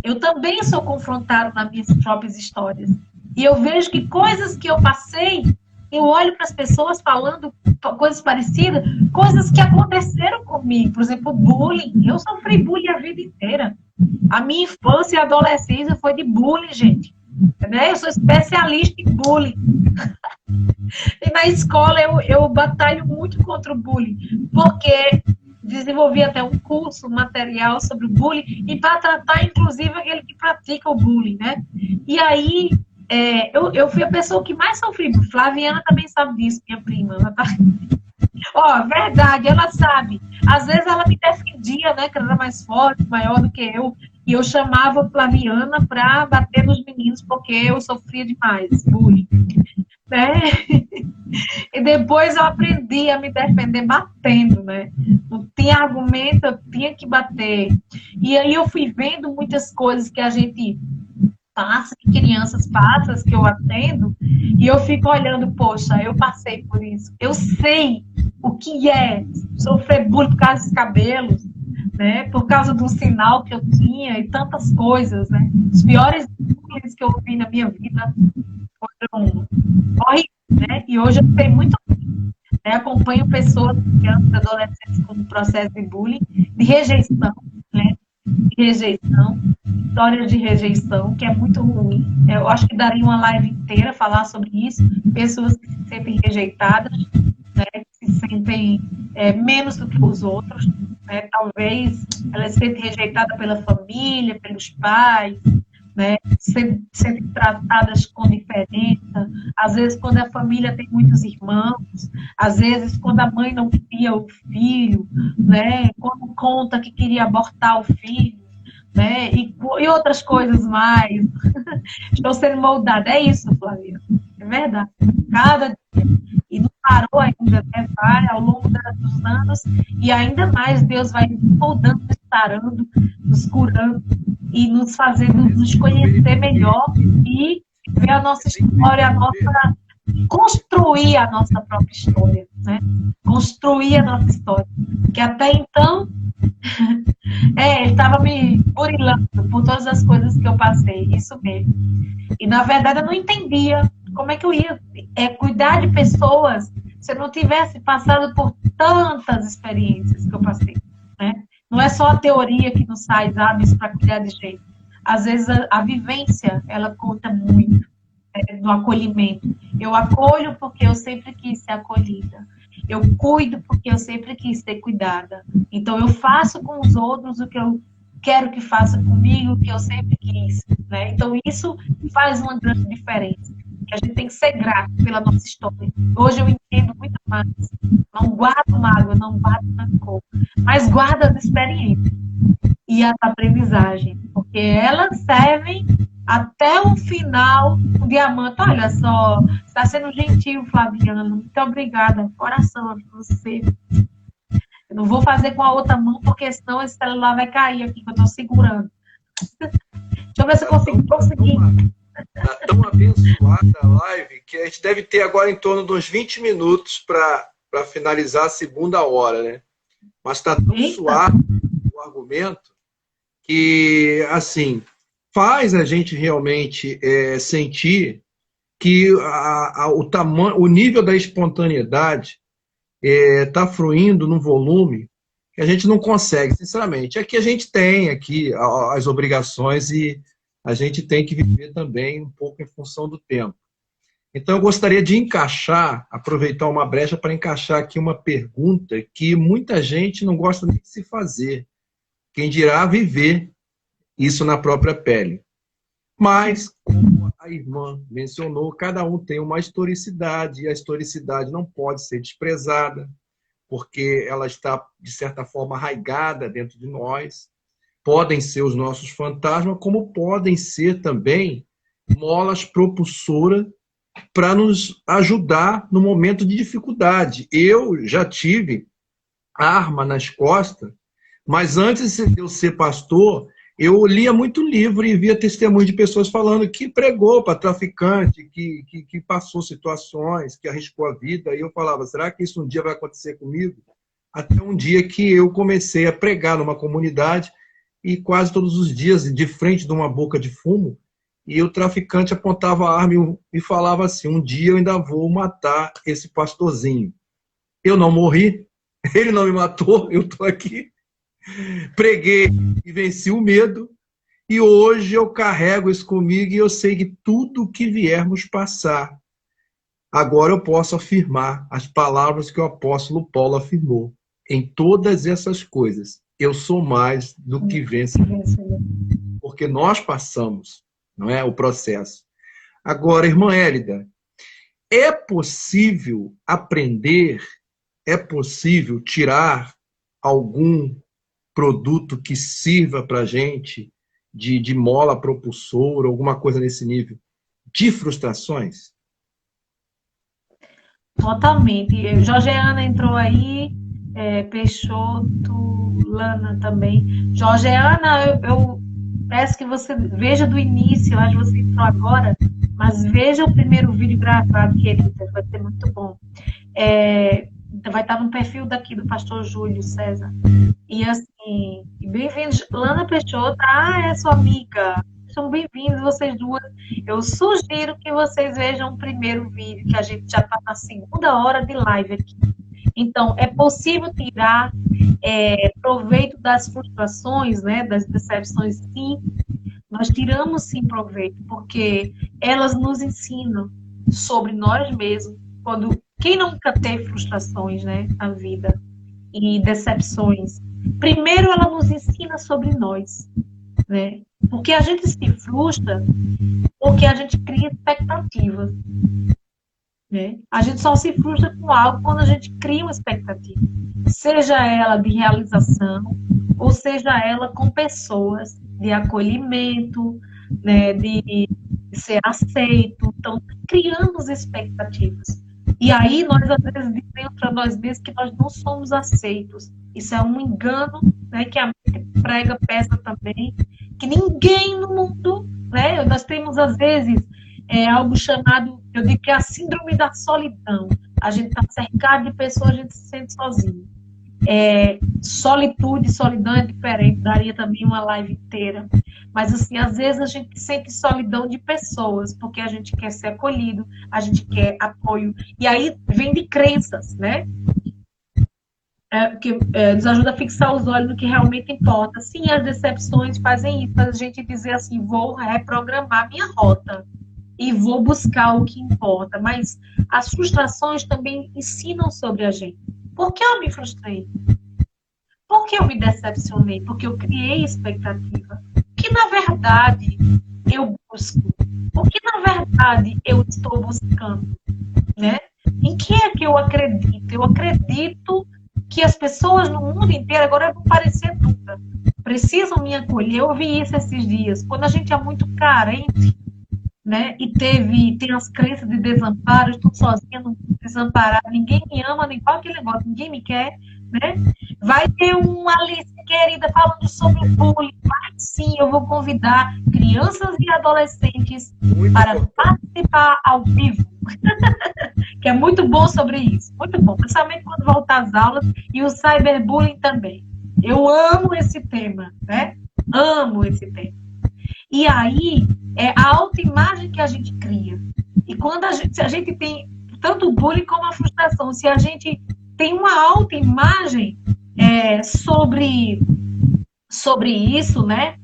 eu também sou confrontada nas minhas próprias histórias. E eu vejo que coisas que eu passei, eu olho para as pessoas falando coisas parecidas, coisas que aconteceram comigo. Por exemplo, bullying. Eu sofri bullying a vida inteira. A minha infância e adolescência foi de bullying, gente. Né? Eu sou especialista em bullying. E na escola eu batalho muito contra o bullying, porque desenvolvi até um curso, um material sobre o bullying, e para tratar, inclusive, aquele que pratica o bullying, né? E aí, eu fui a pessoa que mais sofri. Flaviana também sabe disso, minha prima. Ela tá... Ó, verdade, ela sabe. Às vezes ela me defendia, né? Que ela era mais forte, maior do que eu. E eu chamava Flaviana para bater nos meninos, porque eu sofria demais bullying. Né? E depois eu aprendi a me defender batendo, né? Não tinha argumento, eu tinha que bater. E aí eu fui vendo muitas coisas que a gente passa, que crianças passam, que eu atendo, e eu fico olhando, poxa, eu passei por isso. Eu sei o que é sofrer bullying por causa dos cabelos, né? Por causa do sinal que eu tinha e tantas coisas, né? Os piores bullying que eu vi na minha vida foram horríveis, né? E hoje eu sei muito bem, né? Acompanho pessoas, crianças e adolescentes com processo de bullying, de rejeição, né? De rejeição, histórias de rejeição, que é muito ruim. Eu acho que daria uma live inteira falar sobre isso. Pessoas que se sentem rejeitadas, né? Que se sentem menos do que os outros, né? Talvez elas se sentem rejeitadas pela família, pelos pais, né? Serem tratadas com diferença, às vezes quando a família tem muitos irmãos, às vezes quando a mãe não cria o filho, né? Quando conta que queria abortar o filho, né? E outras coisas mais. Estou sendo moldada, é isso, Flávia, é verdade, cada dia, e não parou ainda, né? Vai ao longo dos anos, e ainda mais Deus vai nos moldando, nos sarando, nos curando, e nos fazendo nos conhecer melhor e ver a nossa história, construir a nossa própria história, né? Construir a nossa história. Que até então, ele estava me burilando por todas as coisas que eu passei, isso mesmo. E na verdade eu não entendia como é que eu ia cuidar de pessoas se eu não tivesse passado por tantas experiências que eu passei, né? Não é só a teoria que nos faz hábeis para cuidar de gente. Às vezes a vivência, ela conta muito, no acolhimento. Eu acolho porque eu sempre quis ser acolhida. Eu cuido porque eu sempre quis ser cuidada. Então eu faço com os outros o que eu quero que faça comigo, o que eu sempre quis, né? Então isso faz uma grande diferença. Que a gente tem que ser grato pela nossa história. Hoje eu entendo muito mais. Não guardo mágoa, não guardo rancor, mas guardo as experiências. e as aprendizagens, porque elas servem até o final do diamante. Olha só, está sendo gentil, Flaviana. Muito obrigada, coração, a você. Eu não vou fazer com a outra mão, porque senão esse celular vai cair aqui, que eu estou segurando. Deixa eu ver se eu consigo conseguir. Está tão abençoada a live que a gente deve ter agora em torno de uns 20 minutos para finalizar a segunda hora, né? Mas está tão suave o argumento que, assim, faz a gente realmente sentir que o nível da espontaneidade está fluindo num volume que a gente não consegue, sinceramente. É que a gente tem aqui as obrigações e a gente tem que viver também um pouco em função do tempo. Então, eu gostaria de aproveitar uma brecha para encaixar aqui uma pergunta que muita gente não gosta nem de se fazer. Quem dirá viver isso na própria pele. Mas, como a irmã mencionou, cada um tem uma historicidade, e a historicidade não pode ser desprezada, porque ela está, de certa forma, arraigada dentro de nós. Podem ser os nossos fantasmas, como podem ser também molas propulsoras para nos ajudar no momento de dificuldade. Eu já tive arma nas costas, mas antes de eu ser pastor, eu lia muito livro e via testemunho de pessoas falando que pregou para traficante, que passou situações, que arriscou a vida. E eu falava, será que isso um dia vai acontecer comigo? Até um dia que eu comecei a pregar numa comunidade e quase todos os dias, de frente de uma boca de fumo, e o traficante apontava a arma e falava assim, um dia eu ainda vou matar esse pastorzinho. Eu não morri, ele não me matou, eu estou aqui. Preguei e venci o medo, e hoje eu carrego isso comigo e eu sei que tudo que viermos passar, agora eu posso afirmar as palavras que o apóstolo Paulo afirmou. Em todas essas coisas, eu sou mais do que vencedor. Porque nós passamos, não é, o processo. Agora, irmã Hélida, é possível aprender, é possível tirar algum produto que sirva para a gente de mola propulsora, alguma coisa nesse nível, de frustrações? Totalmente. Jorgeana entrou aí, Peixoto, Lana também. Jorgeana, eu peço que você veja do início, eu acho que você entrou agora, mas veja o primeiro vídeo gravado, querida, vai ser muito bom. Vai estar no perfil daqui do pastor Júlio César. E assim, bem-vindos, Lana Peixoto, é sua amiga. São bem-vindos vocês duas. Eu sugiro que vocês vejam o primeiro vídeo, que a gente já está na segunda hora de live aqui. Então, é possível tirar proveito das frustrações, né, das decepções, sim. Nós tiramos, sim, proveito, porque elas nos ensinam sobre nós mesmos. Quem nunca teve frustrações, né, na vida e decepções? Primeiro, ela nos ensina sobre nós, né? Porque a gente se frustra porque a gente cria expectativas, né? A gente só se frustra com algo quando a gente cria uma expectativa, seja ela de realização ou seja ela com pessoas de acolhimento, né? De ser aceito. Então, criamos expectativas. E aí nós às vezes dizemos para nós mesmos que nós não somos aceitos. Isso é um engano, né, que a mente prega peça também, que ninguém no mundo, né, nós temos às vezes algo chamado, eu digo que é a síndrome da solidão. A gente está cercado de pessoas, a gente se sente sozinho. Solitude e solidão é diferente, daria também uma live inteira. Mas assim, às vezes a gente sente solidão de pessoas, porque a gente quer ser acolhido, a gente quer apoio. E aí vem de crenças, né? Que nos ajuda a fixar os olhos no que realmente importa. Sim, as decepções fazem isso, faz a gente dizer assim, vou reprogramar minha rota e vou buscar o que importa. Mas as frustrações também ensinam sobre a gente. Por que eu me frustrei? Por que eu me decepcionei? Porque eu criei expectativa. O que, na verdade, eu busco? O que, na verdade, eu estou buscando? Né? Em que é que eu acredito? Eu acredito que as pessoas no mundo inteiro, agora eu vou parecer dura, precisam me acolher. Eu ouvi isso esses dias. Quando a gente é muito carente, né? E tem as crenças de desamparo, estou sozinha, não desamparada, ninguém me ama, nem qual aquele negócio, ninguém me quer, né? Vai ter uma Alice querida falando sobre o bullying, mas sim, eu vou convidar crianças e adolescentes para participar ao vivo, que é muito bom sobre isso, muito bom, principalmente quando voltar às aulas, e o cyberbullying também. Eu amo esse tema, né? Amo esse tema. E aí, é a autoimagem que a gente cria. E quando se a gente tem tanto o bullying como a frustração, se a gente tem uma autoimagem sobre isso, né?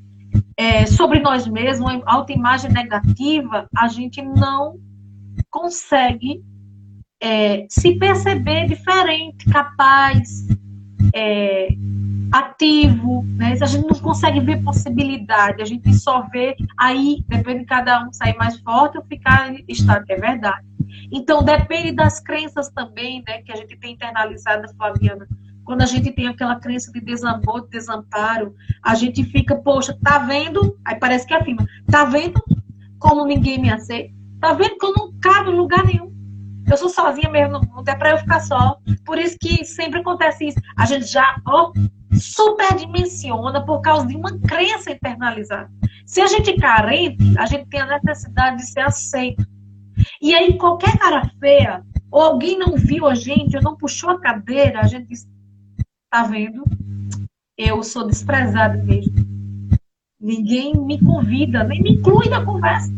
Sobre nós mesmos, uma autoimagem negativa, a gente não consegue se perceber diferente, capaz, ativo, né? A gente não consegue ver possibilidade, a gente só vê aí, depende de cada um sair mais forte ou ficar estático, é verdade. Então, depende das crenças também, né, que a gente tem internalizada, Flaviana. Quando a gente tem aquela crença de desamor, de desamparo, a gente fica, poxa, tá vendo? Aí parece que afirma, tá vendo como ninguém me aceita? Tá vendo que eu não cabo em lugar nenhum? Eu sou sozinha mesmo no mundo, é pra eu ficar só. Por isso que sempre acontece isso. A gente já, superdimensiona por causa de uma crença internalizada. Se a gente é carente, a gente tem a necessidade de ser aceito. E aí, qualquer cara feia, ou alguém não viu a gente, ou não puxou a cadeira, a gente diz, tá vendo? Eu sou desprezada mesmo. Ninguém me convida, nem me inclui na conversa.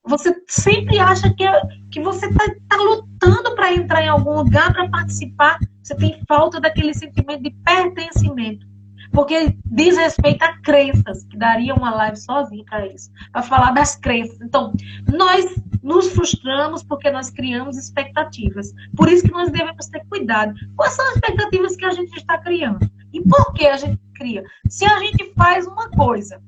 Você sempre acha que você tá lutando para entrar em algum lugar, para participar. Você tem falta daquele sentimento de pertencimento. Porque diz respeito a crenças, que daria uma live sozinha para isso, para falar das crenças. Então, nós nos frustramos porque nós criamos expectativas. Por isso que nós devemos ter cuidado. Quais são as expectativas que a gente está criando? E por que a gente cria? Se a gente faz uma coisa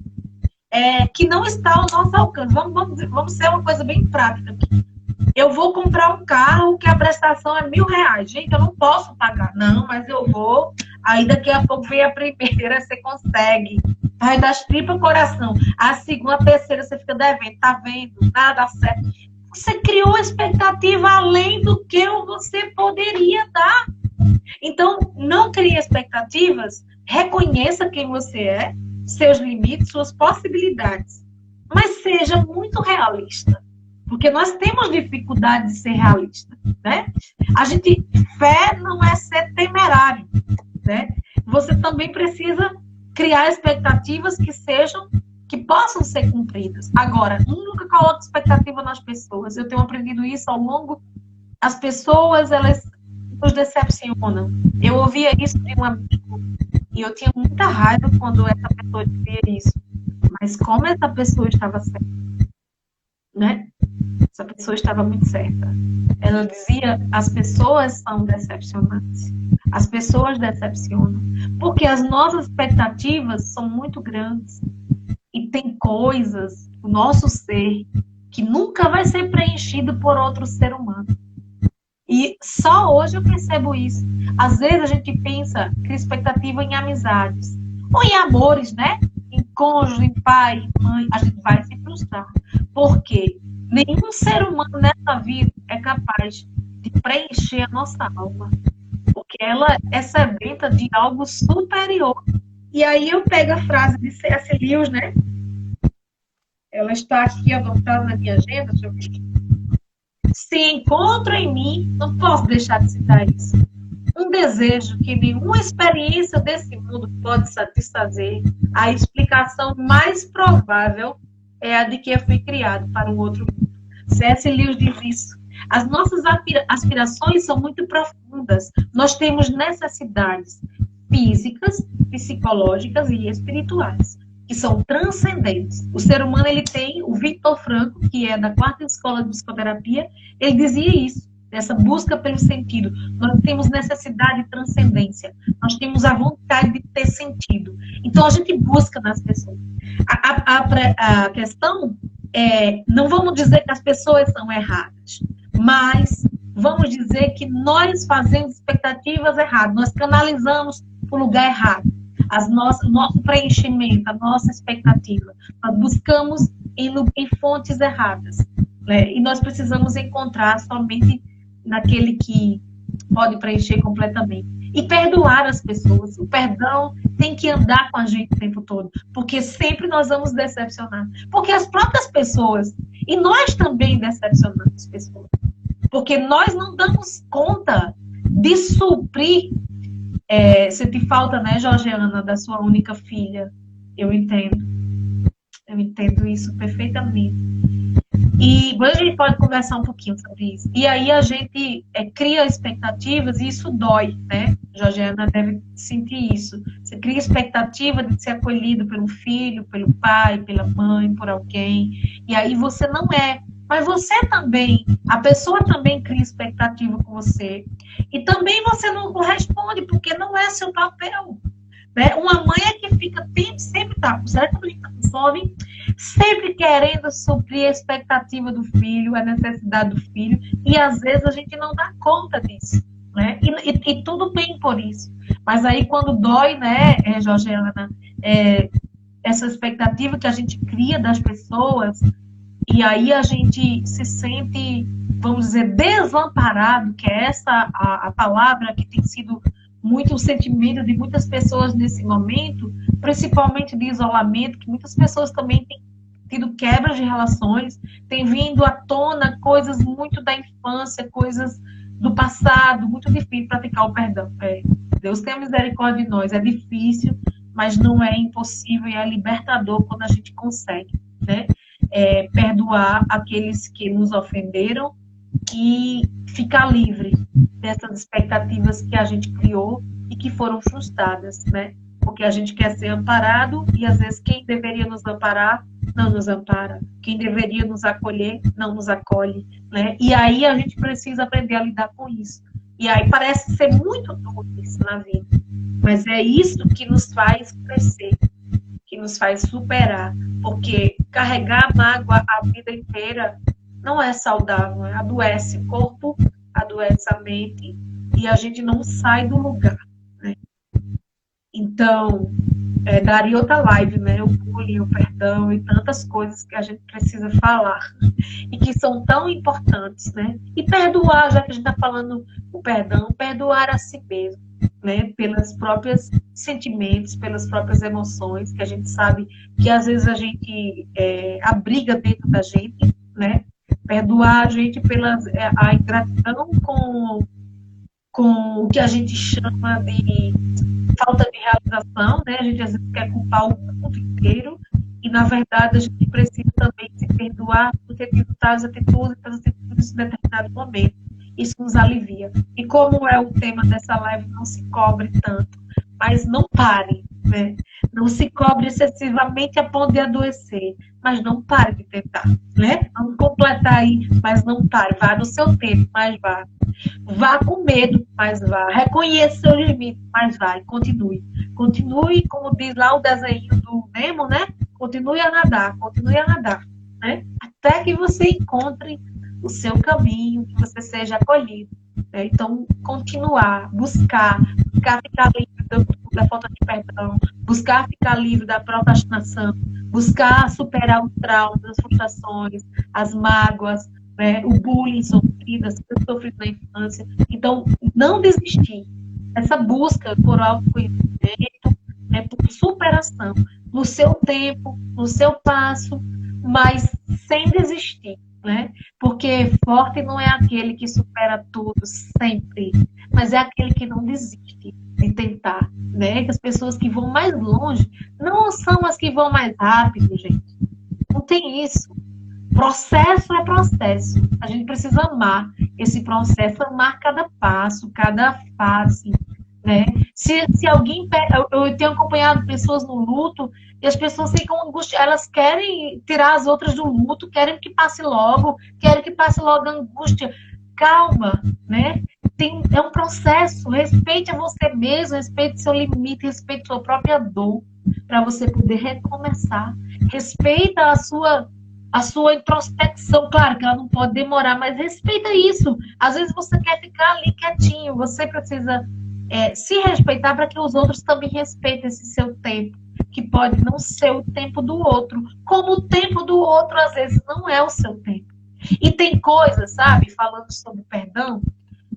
que não está ao nosso alcance, vamos ser uma coisa bem prática aqui. Eu vou comprar um carro que a prestação é R$1.000. Gente, eu não posso pagar. Não, mas eu vou. Aí daqui a pouco vem a primeira, você consegue. Vai das tripas coração. A segunda, a terceira, você fica devendo. Tá vendo? Nada dá certo. Você criou expectativa além do que você poderia dar. Então, não crie expectativas. Reconheça quem você é, seus limites, suas possibilidades. Mas seja muito realista. Porque nós temos dificuldade de ser realista, né? Fé não é ser temerário, né? Você também precisa criar expectativas que possam ser cumpridas. Agora, nunca coloque expectativa nas pessoas. Eu tenho aprendido isso ao longo. As pessoas, elas nos decepcionam. Eu ouvia isso de um amigo e eu tinha muita raiva quando essa pessoa dizia isso. Mas como essa pessoa estava certa, né? Essa pessoa estava muito certa. Ela dizia, as pessoas são decepcionantes. As pessoas decepcionam. Porque as nossas expectativas são muito grandes. E tem coisas, o nosso ser, que nunca vai ser preenchido por outro ser humano. E só hoje eu percebo isso. Às vezes a gente pensa, cria expectativa em amizades. Ou em amores, né? Em cônjuge, em pai, em mãe. A gente vai se frustrar. Por quê? Nenhum ser humano nessa vida é capaz de preencher a nossa alma. Porque ela é sedenta de algo superior. E aí eu pego a frase de C.S. Lewis, né? Ela está aqui anotada na minha agenda. Deixa eu ver. Se encontro em mim, não posso deixar de citar isso. Um desejo que nenhuma experiência desse mundo pode satisfazer. A explicação mais provável é a de que eu fui criado para um outro mundo. C.S. Lewis diz isso. As nossas aspirações são muito profundas. Nós temos necessidades físicas, psicológicas e espirituais, que são transcendentes. O ser humano, ele tem, o Viktor Frankl, que é da 4ª Escola de Psicoterapia, ele dizia isso, essa busca pelo sentido. Nós temos necessidade de transcendência. Nós temos a vontade de ter sentido. Então, a gente busca nas pessoas. A questão é, não vamos dizer que as pessoas são erradas, mas vamos dizer que nós fazemos expectativas erradas. Nós canalizamos para o lugar errado. o nosso preenchimento, a nossa expectativa. Nós buscamos em fontes erradas, né? E nós precisamos encontrar somente naquele que pode preencher completamente. E perdoar as pessoas. O perdão tem que andar com a gente o tempo todo, porque sempre nós vamos decepcionar. Porque as próprias pessoas, e nós também decepcionamos pessoas, porque nós não damos conta de suprir. Sente falta, né, Georgiana, da sua única filha. Eu entendo isso perfeitamente. E a gente pode conversar um pouquinho sobre isso. E aí a gente cria expectativas e isso dói, né? Georgiana deve sentir isso. Você cria expectativa de ser acolhido pelo filho, pelo pai, pela mãe, por alguém. E aí você não é. Mas você também, a pessoa também cria expectativa com você. E também você não corresponde, porque não é seu papel. Né? Uma mãe é que fica sempre tá, será que a gente está com fome? Sempre querendo suprir a expectativa do filho, a necessidade do filho, e às vezes a gente não dá conta disso, né? E tudo bem por isso. Mas aí quando dói, né, Georgiana, essa expectativa que a gente cria das pessoas, e aí a gente se sente, vamos dizer, desamparado, que é essa a palavra que tem sido muito o sentimento de muitas pessoas nesse momento, principalmente de isolamento, que muitas pessoas também têm tido quebras de relações, têm vindo à tona coisas muito da infância, coisas do passado, muito difícil praticar o perdão. Deus tenha misericórdia de nós, é difícil, mas não é impossível e é libertador quando a gente consegue, né? Perdoar aqueles que nos ofenderam e ficar livre dessas expectativas que a gente criou e que foram frustradas, né? Porque a gente quer ser amparado e às vezes quem deveria nos amparar não nos ampara, quem deveria nos acolher não nos acolhe, né? E aí a gente precisa aprender a lidar com isso. E aí parece ser muito duro isso na vida, mas é isso que nos faz crescer, que nos faz superar, porque carregar mágoa a vida inteira não é saudável, adoece o corpo, adoece a mente e a gente não sai do lugar, né? Então, daria outra live, né? O bullying, o perdão e tantas coisas que a gente precisa falar e que são tão importantes, né? E perdoar, já que a gente está falando o perdão, perdoar a si mesmo, né? Pelas próprias sentimentos, pelas próprias emoções, que a gente sabe que às vezes a gente abriga dentro da gente, né? Perdoar a gente pela a ingratidão com o que a gente chama de falta de realização, né? A gente às vezes quer culpar o mundo inteiro e, na verdade, a gente precisa também se perdoar por ter tido tais atitudes em determinado momento. Isso nos alivia. E como é o tema dessa live, não se cobre tanto, mas não pare, né? Não se cobre excessivamente a ponto de adoecer, mas não pare de tentar, né? Vamos completar aí, mas não pare. Vá no seu tempo, mas vá. Vá com medo, mas vá. Reconheça seu limite, mas vá. E continue. Continue, como diz lá o desenho do Nemo, né? Continue a nadar, né? Até que você encontre o seu caminho, que você seja acolhido. Né? Então, continuar, buscar ficar livre da falta de perdão, buscar ficar livre da procrastinação, buscar superar os traumas, as frustrações, as mágoas, né? O bullying sofrido, as coisas sofridas na infância. Então, não desistir. Essa busca por autoconhecimento, né? Por superação, no seu tempo, no seu passo, mas sem desistir. Né? Porque forte não é aquele que supera tudo sempre, mas é aquele que não desiste de tentar, né? Que as pessoas que vão mais longe não são as que vão mais rápido, gente. Não tem isso. Processo é processo. A gente precisa amar esse processo, amar cada passo, cada fase, né? Se alguém... Eu tenho acompanhado pessoas no luto e as pessoas ficam angustiadas, elas querem tirar as outras do luto, querem que passe logo a angústia. Calma, né? É um processo, respeite a você mesmo, respeite seu limite, respeite sua própria dor, para você poder recomeçar. Respeita a sua introspecção, claro que ela não pode demorar, mas respeita isso. Às vezes você quer ficar ali quietinho, você precisa se respeitar para que os outros também respeitem esse seu tempo, que pode não ser o tempo do outro, como o tempo do outro às vezes não é o seu tempo. E tem coisas, sabe, falando sobre perdão,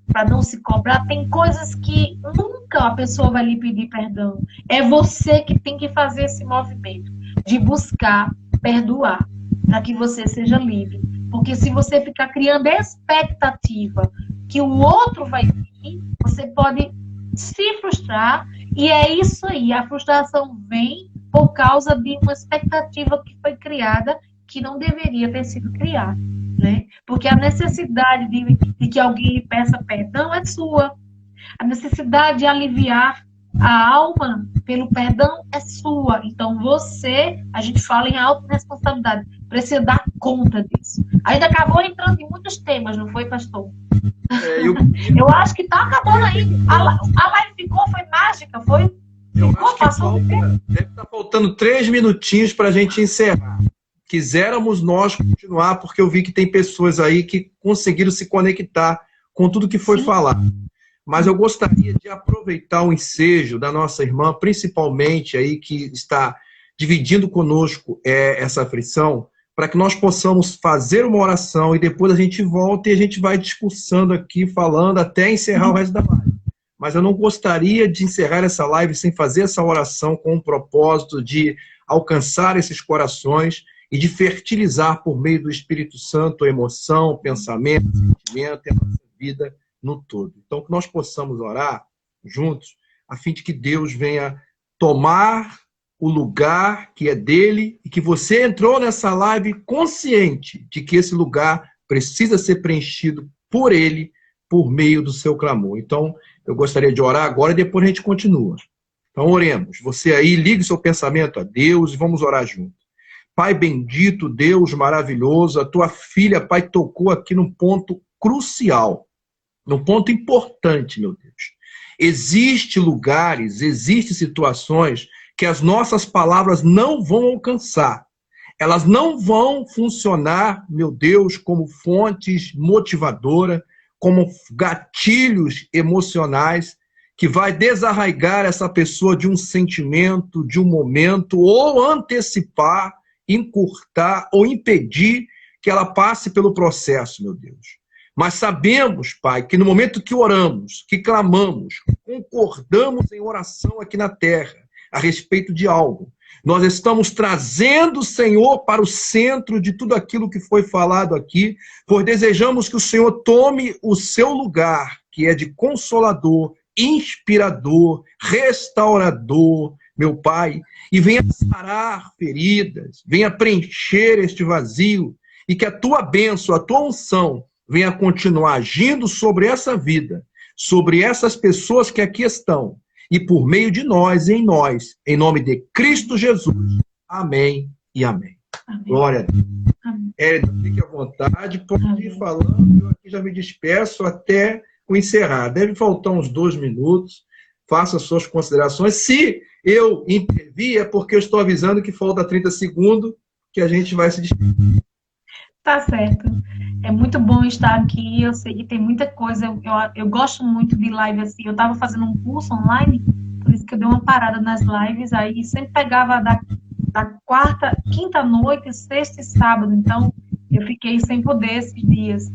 para não se cobrar, tem coisas que nunca a pessoa vai lhe pedir perdão. É você que tem que fazer esse movimento de buscar perdoar, para que você seja livre. Porque se você ficar criando expectativa que o outro vai vir, você pode se frustrar, e é isso aí, a frustração vem por causa de uma expectativa que foi criada que não deveria ter sido criada, né? Porque a necessidade de que alguém lhe peça perdão é sua. A necessidade de aliviar a alma pelo perdão é sua. Então você, a gente fala em autorresponsabilidade, precisa dar conta disso. Ainda acabou entrando em muitos temas, não foi, pastor? Eu acho que tá acabando aí. A live foi mágica, foi? Eu acho que deve estar faltando 3 minutinhos para a gente encerrar. Quiséramos nós continuar, porque eu vi que tem pessoas aí que conseguiram se conectar com tudo que foi falado. Mas eu gostaria de aproveitar o ensejo da nossa irmã, principalmente aí que está dividindo conosco essa aflição, para que nós possamos fazer uma oração e depois a gente volta e a gente vai discursando aqui, falando até encerrar o resto da live. Mas eu não gostaria de encerrar essa live sem fazer essa oração com o propósito de alcançar esses corações e de fertilizar por meio do Espírito Santo a emoção, o pensamento, o sentimento e a nossa vida no todo. Então, que nós possamos orar juntos, a fim de que Deus venha tomar o lugar que é dele e que você entrou nessa live consciente de que esse lugar precisa ser preenchido por ele, por meio do seu clamor. Então, eu gostaria de orar agora e depois a gente continua. Então, oremos. Você aí, ligue seu pensamento a Deus e vamos orar juntos. Pai bendito, Deus maravilhoso, a tua filha, Pai, tocou aqui num ponto crucial, num ponto importante, meu Deus. Existem lugares, existem situações que as nossas palavras não vão alcançar. Elas não vão funcionar, meu Deus, como fontes motivadoras, como gatilhos emocionais que vai desarraigar essa pessoa de um sentimento, de um momento, ou antecipar, encurtar ou impedir que ela passe pelo processo, meu Deus. Mas sabemos, Pai, que no momento que oramos, que clamamos, concordamos em oração aqui na terra a respeito de algo, nós estamos trazendo o Senhor para o centro de tudo aquilo que foi falado aqui, pois desejamos que o Senhor tome o seu lugar, que é de consolador, inspirador, restaurador, meu Pai, e venha sarar feridas, venha preencher este vazio, e que a tua bênção, a tua unção, venha continuar agindo sobre essa vida, sobre essas pessoas que aqui estão, e por meio de nós, em nome de Cristo Jesus. Amém e amém. Amém. Glória a Deus. Érica, fique à vontade, pode ir falando, eu aqui já me despeço até o encerrar. Deve faltar uns 2 minutos, faça suas considerações. Se eu intervir, é porque eu estou avisando que falta 30 segundos, que a gente vai se despedir. Tá certo. É muito bom estar aqui. Eu sei que tem muita coisa. Eu gosto muito de live assim. Eu estava fazendo um curso online, por isso que eu dei uma parada nas lives. Aí sempre pegava da quarta, quinta noite, sexta e sábado. Então eu fiquei sem poder esses dias.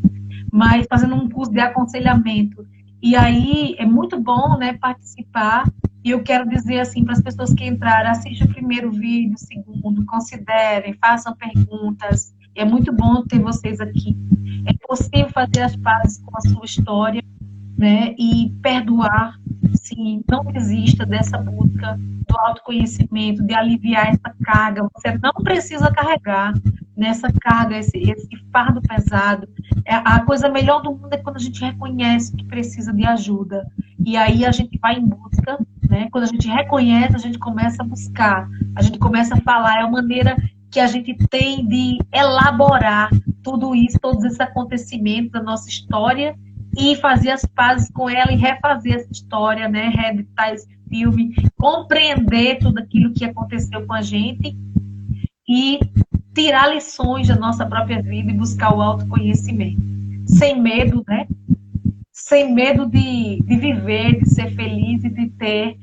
Mas fazendo um curso de aconselhamento. E aí é muito bom, né, participar. E eu quero dizer assim para as pessoas que entraram: assistam o primeiro vídeo, o segundo, considerem, façam perguntas. É muito bom ter vocês aqui. É possível fazer as pazes com a sua história, né? E perdoar. Sim, não desista dessa busca do autoconhecimento, de aliviar essa carga. Você não precisa carregar nessa carga, esse fardo pesado. A coisa melhor do mundo é quando a gente reconhece que precisa de ajuda. E aí a gente vai em busca, né? Quando a gente reconhece, a gente começa a buscar. A gente começa a falar. É a maneira que a gente tem de elaborar tudo isso, todos esses acontecimentos da nossa história e fazer as pazes com ela e refazer essa história, né? Reeditar esse filme, compreender tudo aquilo que aconteceu com a gente e tirar lições da nossa própria vida e buscar o autoconhecimento. Sem medo, né? sem medo de viver, de ser feliz e de ter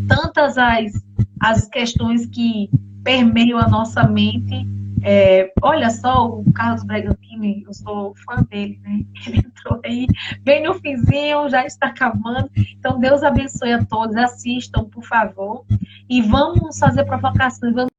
tantas as questões que permeiam a nossa mente. Olha só, o Carlos Bragantini, eu sou fã dele, né? Ele entrou aí bem no finzinho, já está acabando. Então, Deus abençoe a todos, assistam, por favor, e vamos fazer provocações, vamos